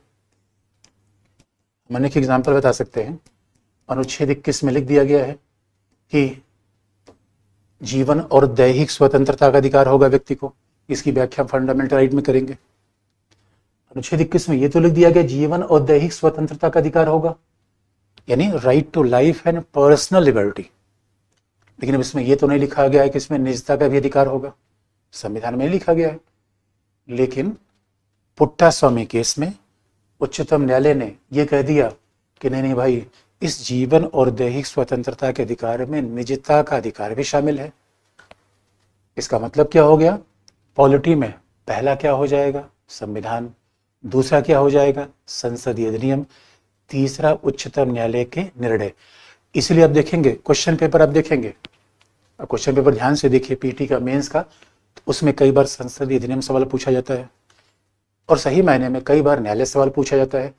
हम एक एग्जाम्पल बता सकते हैं। अनुच्छेद 21 में लिख दिया गया है कि जीवन और दैहिक स्वतंत्रता का अधिकार होगा व्यक्ति को। इसकी व्याख्या फंडामेंटल राइट में करेंगे। अनुच्छेद 21 में ये तो लिख दिया गया जीवन और दैहिक स्वतंत्रता का अधिकार होगा, यानी right to life and personal liberty. लेकिन अब इसमें ये तो नहीं लिखा गया है कि इसमें निजता का भी अधिकार होगा, संविधान में लिखा गया है। लेकिन पुट्टा स्वामी केस में उच्चतम न्यायालय ने यह कह दिया कि नहीं नहीं भाई, इस जीवन और दैहिक स्वतंत्रता के अधिकार में निजता का अधिकार भी शामिल है। इसका मतलब क्या हो गया, पॉलिटी में पहला क्या हो जाएगा, संविधान। दूसरा क्या हो जाएगा, संसदीय अधिनियम। तीसरा उच्चतम न्यायालय के निर्णय। इसलिए आप देखेंगे क्वेश्चन पेपर, आप देखेंगे और क्वेश्चन पेपर ध्यान से देखिए पीटी का, मेंस का, तो उसमें कई बार संसदीय अधिनियम सवाल पूछा जाता है और सही मायने में कई बार न्यायालय सवाल पूछा जाता है।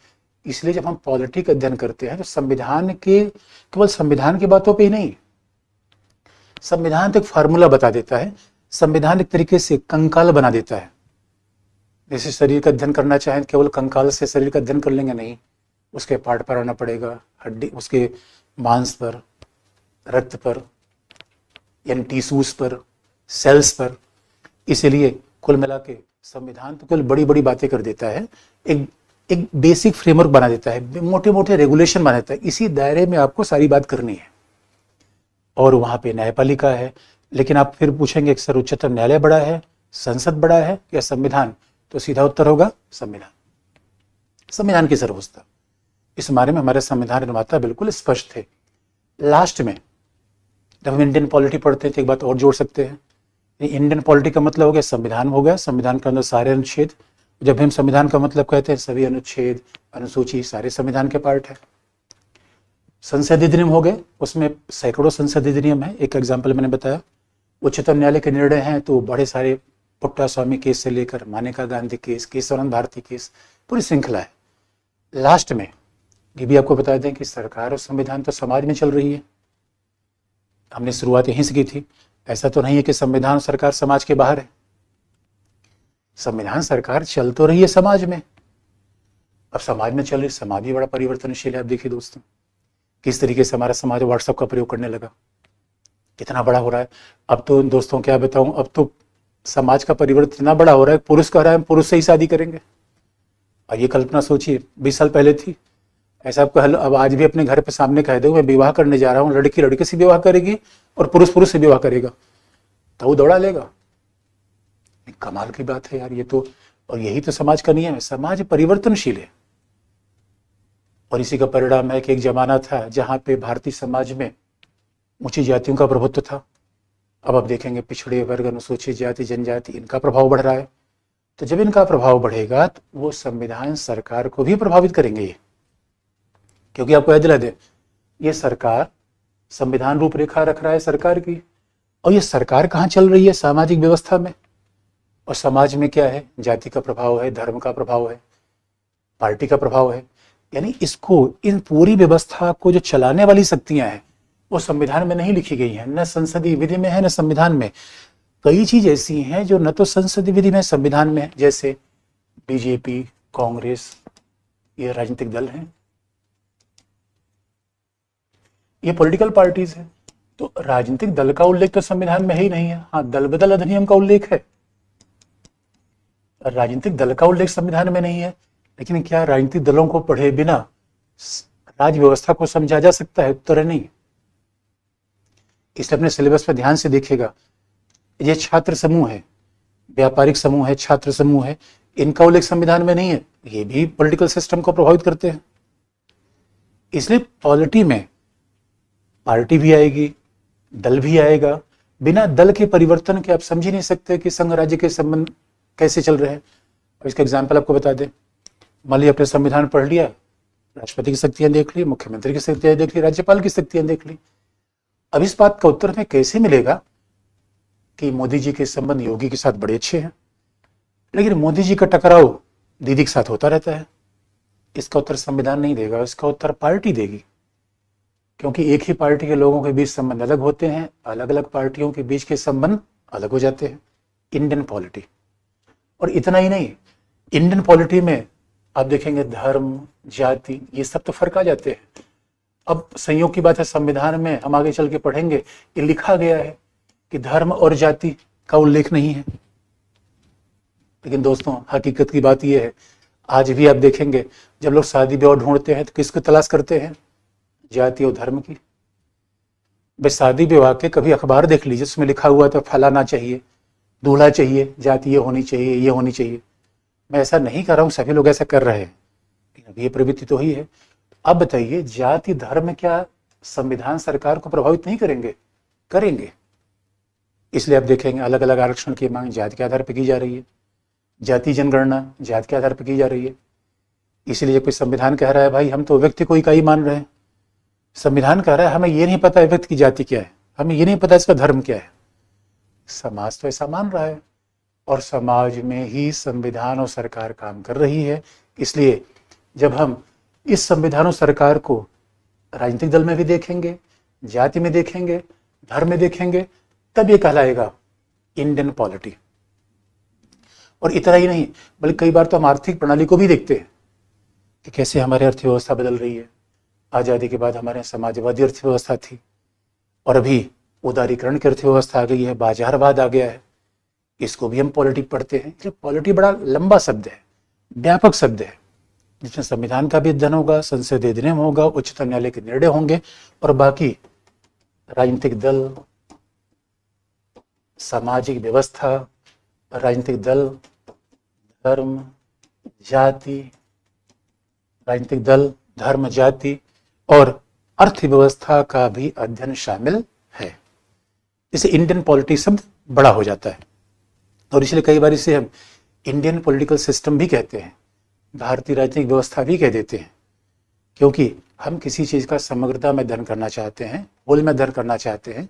इसलिए जब हम पॉलिटी का अध्ययन करते हैं तो संविधान के, केवल संविधान की बातों पे ही नहीं, संविधान तो एक फार्मूला बता देता है, संविधान एक तरीके से कंकाल बना देता है। जैसे शरीर का अध्ययन करना चाहें केवल कंकाल से शरीर का अध्ययन कर लेंगे नहीं, उसके पार्ट पर आना पड़ेगा, हड्डी, उसके मांस पर, रक्त पर, यानी टिश्यूज पर, सेल्स पर। इसीलिए कुल मिला के संविधान तो केवल बड़ी बड़ी बातें कर देता है, एक बेसिक फ्रेमवर्क बना देता है, मोटे मोटे रेगुलेशन बना देता है। इसी दायरे में आपको सारी बात करनी है। और वहां पे न्यायपालिका है। लेकिन आप फिर पूछेंगे कि सर उच्चतम न्यायालय बड़ा है, संसद बड़ा है या संविधान, तो सीधा उत्तर होगा संविधान। संविधान की सर्वोच्चता, इस बारे में हमारे संविधान निर्माता बिल्कुल स्पष्ट थे। लास्ट में जब हम इंडियन पॉलिटी पढ़ते हैं तो एक बात और जोड़ सकते हैं, इंडियन पॉलिटी का मतलब हो गया संविधान, हो गया संविधान के अंदर सारे अनुच्छेद। जब हम संविधान का मतलब कहते हैं सभी अनुच्छेद, अनुसूची सारे संविधान के पार्ट है। संसदीय अधिनियम हो गए, उसमें सैकड़ों संसदीय अधिनियम है। एक एग्जाम्पल मैंने बताया, उच्चतम न्यायालय के निर्णय हैं तो बड़े सारे, पुट्टा स्वामी केस से लेकर मानेका गांधी केस, केशवानंद भारती केस, पूरी श्रृंखला है। लास्ट में ये भी आपको बता दें कि सरकार और संविधान तो समाज में चल रही है। हमने शुरुआत यहीं से की थी। ऐसा तो नहीं है कि संविधान और सरकार समाज के बाहर है। संविधान सरकार चल तो रही है समाज में। अब समाज में चल रही, समाज भी बड़ा परिवर्तनशील है। आप देखिए दोस्तों, किस तरीके से हमारा समाज व्हाट्सएप का प्रयोग करने लगा, कितना बड़ा हो रहा है। अब तो दोस्तों क्या बताऊं, अब तो समाज का परिवर्तन इतना बड़ा हो रहा है, पुरुष कह रहा है हम पुरुष से ही शादी करेंगे। और ये कल्पना सोचिए 20 साल पहले थी, ऐसा आपको अब आज भी अपने घर पे सामने कह दो मैं विवाह करने जा रहा हूँ, लड़की लड़के से विवाह करेगी और पुरुष पुरुष से विवाह करेगा, तो वो दौड़ा लेगा। कमाल की बात है यार ये तो। और यही तो समाज का नियम है, समाज परिवर्तनशील है। और इसी का परिणाम है कि एक जमाना था जहां पे भारतीय समाज में ऊंची जातियों का प्रभुत्व था। अब आप देखेंगे पिछड़े वर्ग, अनुसूचित जाति, जनजाति, इनका प्रभाव बढ़ रहा है। तो जब इनका प्रभाव बढ़ेगा तो वो संविधान सरकार को भी प्रभावित करेंगे ये, क्योंकि आपको याद दिला दे, ये सरकार संविधान रूपरेखा रख रहा है सरकार की। और ये सरकार कहाँ चल रही है, सामाजिक व्यवस्था में। और समाज में क्या है, जाति का प्रभाव है, धर्म का प्रभाव है, पार्टी का प्रभाव है। यानी इसको, इन पूरी व्यवस्था को जो चलाने वाली शक्तियां हैं वो संविधान में नहीं लिखी गई हैं, न संसदीय विधि में है न संविधान में। कई चीज ऐसी हैं जो न तो संसदीय विधि में संविधान में है, जैसे बीजेपी, कांग्रेस, ये राजनीतिक दल हैं, ये पॉलिटिकल पार्टीज हैं। तो राजनीतिक दल का उल्लेख तो संविधान में ही नहीं है। हाँ, दल बदल अधिनियम का उल्लेख है, राजनीतिक दल का उल्लेख संविधान में नहीं है। लेकिन क्या राजनीतिक दलों को पढ़े बिना राज्य व्यवस्था को समझा जा सकता है? उत्तर नहीं। इसलिए अपने सिलेबस पर ध्यान से देखिएगा, ये छात्र समूह है, व्यापारिक समूह है, छात्र समूह है, इनका उल्लेख संविधान में नहीं है। ये भी पॉलिटिकल सिस्टम को प्रभावित करते हैं। इसलिए पॉलिटी में पार्टी भी आएगी, दल भी आएगा। बिना दल के परिवर्तन के आप समझ ही नहीं सकते कि संघ राज्य के संबंध कैसे चल रहे हैं। और इसका एग्जाम्पल आपको बता दें, मान लीजिए अपने संविधान पढ़ लिया, राष्ट्रपति की शक्तियां देख ली, मुख्यमंत्री की शक्तियां देख ली, राज्यपाल की शक्तियां देख ली। अब इस बात का उत्तर हमें कैसे मिलेगा कि मोदी जी के संबंध योगी के साथ बड़े अच्छे हैं, लेकिन मोदी जी का टकराव दीदी के साथ होता रहता है? इसका उत्तर संविधान नहीं देगा, इसका उत्तर पार्टी देगी। क्योंकि एक ही पार्टी के लोगों के बीच संबंध अलग होते हैं, अलग अलग पार्टियों के बीच के संबंध अलग हो जाते हैं। Indian polity. और इतना ही नहीं, इंडियन पॉलिटी में आप देखेंगे धर्म, जाति, ये सब तो फर्क आ जाते हैं। अब संयोग की बात है, संविधान में हम आगे चल के पढ़ेंगे, ये लिखा गया है कि धर्म और जाति का उल्लेख नहीं है। लेकिन दोस्तों हकीकत की बात यह है, आज भी आप देखेंगे जब लोग शादी ब्याह ढूंढते हैं तो किसको तलाश करते हैं? जाति और धर्म की। भाई शादी विवाह के कभी अखबार देख लीजिए, उसमें लिखा हुआ तो फलाना चाहिए, दूल्हा चाहिए, जाति ये होनी चाहिए, ये होनी चाहिए। मैं ऐसा नहीं कर रहा हूँ, सभी लोग ऐसा कर रहे हैं, लेकिन ये प्रवृत्ति तो ही है। अब बताइए, जाति धर्म क्या संविधान सरकार को प्रभावित नहीं करेंगे? करेंगे। इसलिए आप देखेंगे अलग अलग आरक्षण की मांग जाति के आधार पर की जा रही है, जाति जनगणना जाति के आधार पर की जा रही है। इसलिए जब कोई संविधान कह रहा है भाई हम तो व्यक्ति को इकाई मान रहे हैं, संविधान कह रहा है हमें ये नहीं पता व्यक्ति की जाति क्या है, हमें ये नहीं पता इसका धर्म क्या है। समाज तो ऐसा मान रहा है और समाज में ही संविधान और सरकार काम कर रही है। इसलिए जब हम इस संविधान और सरकार को राजनीतिक दल में भी देखेंगे, जाति में देखेंगे, धर्म में देखेंगे, तब ये कहलाएगा इंडियन पॉलिटी। और इतना ही नहीं, बल्कि कई बार तो हम आर्थिक प्रणाली को भी देखते हैं कि कैसे हमारी अर्थव्यवस्था बदल रही है। आज़ादी के बाद हमारे समाजवादी अर्थव्यवस्था थी और अभी उदारीकरण की अर्थव्यवस्था आ गई है, बाजारवाद आ गया है। इसको भी हम पॉलिटी पढ़ते हैं। इसलिए पॉलिटी बड़ा लंबा शब्द है, व्यापक शब्द है, जिसमें संविधान का भी अध्ययन होगा, संसदीय अधिनियम होगा, उच्चतम न्यायालय के निर्णय होंगे और बाकी राजनीतिक दल, सामाजिक व्यवस्था, राजनीतिक दल, धर्म, जाति, राजनीतिक दल, धर्म, जाति और अर्थव्यवस्था का भी अध्ययन शामिल है। इसे इंडियन पॉलिटी शब्द बड़ा हो जाता है और इसलिए कई बार इसे हम इंडियन पॉलिटिकल सिस्टम भी कहते हैं, भारतीय राजनीतिक व्यवस्था भी कह देते हैं, क्योंकि हम किसी चीज़ का समग्रता में अध्ययन करना चाहते हैं, होल में अध्ययन करना चाहते हैं।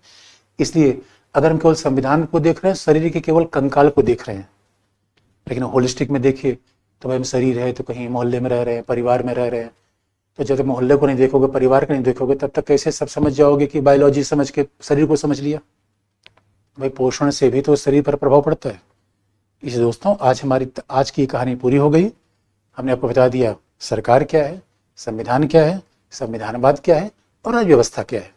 इसलिए अगर हम केवल संविधान को देख रहे हैं, शरीर के केवल कंकाल को देख रहे हैं, लेकिन होलिस्टिक में देखिए तो भाई हम शरीर है तो कहीं मोहल्ले में रह रहे हैं, परिवार में रह रहे हैं। तो जब तक मोहल्ले को नहीं देखोगे, परिवार को नहीं देखोगे, तब तक कैसे सब समझ जाओगे कि बायोलॉजी समझ के शरीर को समझ लिया। भाई पोषण से भी तो शरीर पर प्रभाव पड़ता है। इसलिए दोस्तों आज की कहानी पूरी हो गई। हमने आपको बता दिया सरकार क्या है, संविधान क्या है, संविधानवाद क्या है और राज्य व्यवस्था क्या है।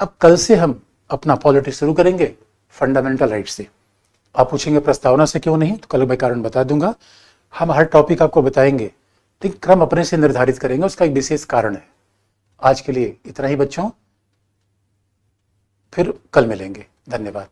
अब कल से हम अपना पॉलिटिक्स शुरू करेंगे फंडामेंटल राइट से। आप पूछेंगे प्रस्तावना से क्यों नहीं, तो कल मैं कारण बता दूंगा। हम हर टॉपिक आपको बताएंगे, लेकिन क्रम अपने से निर्धारित करेंगे, उसका एक विशेष कारण है। आज के लिए इतना ही बच्चों, फिर कल मिलेंगे। धन्यवाद।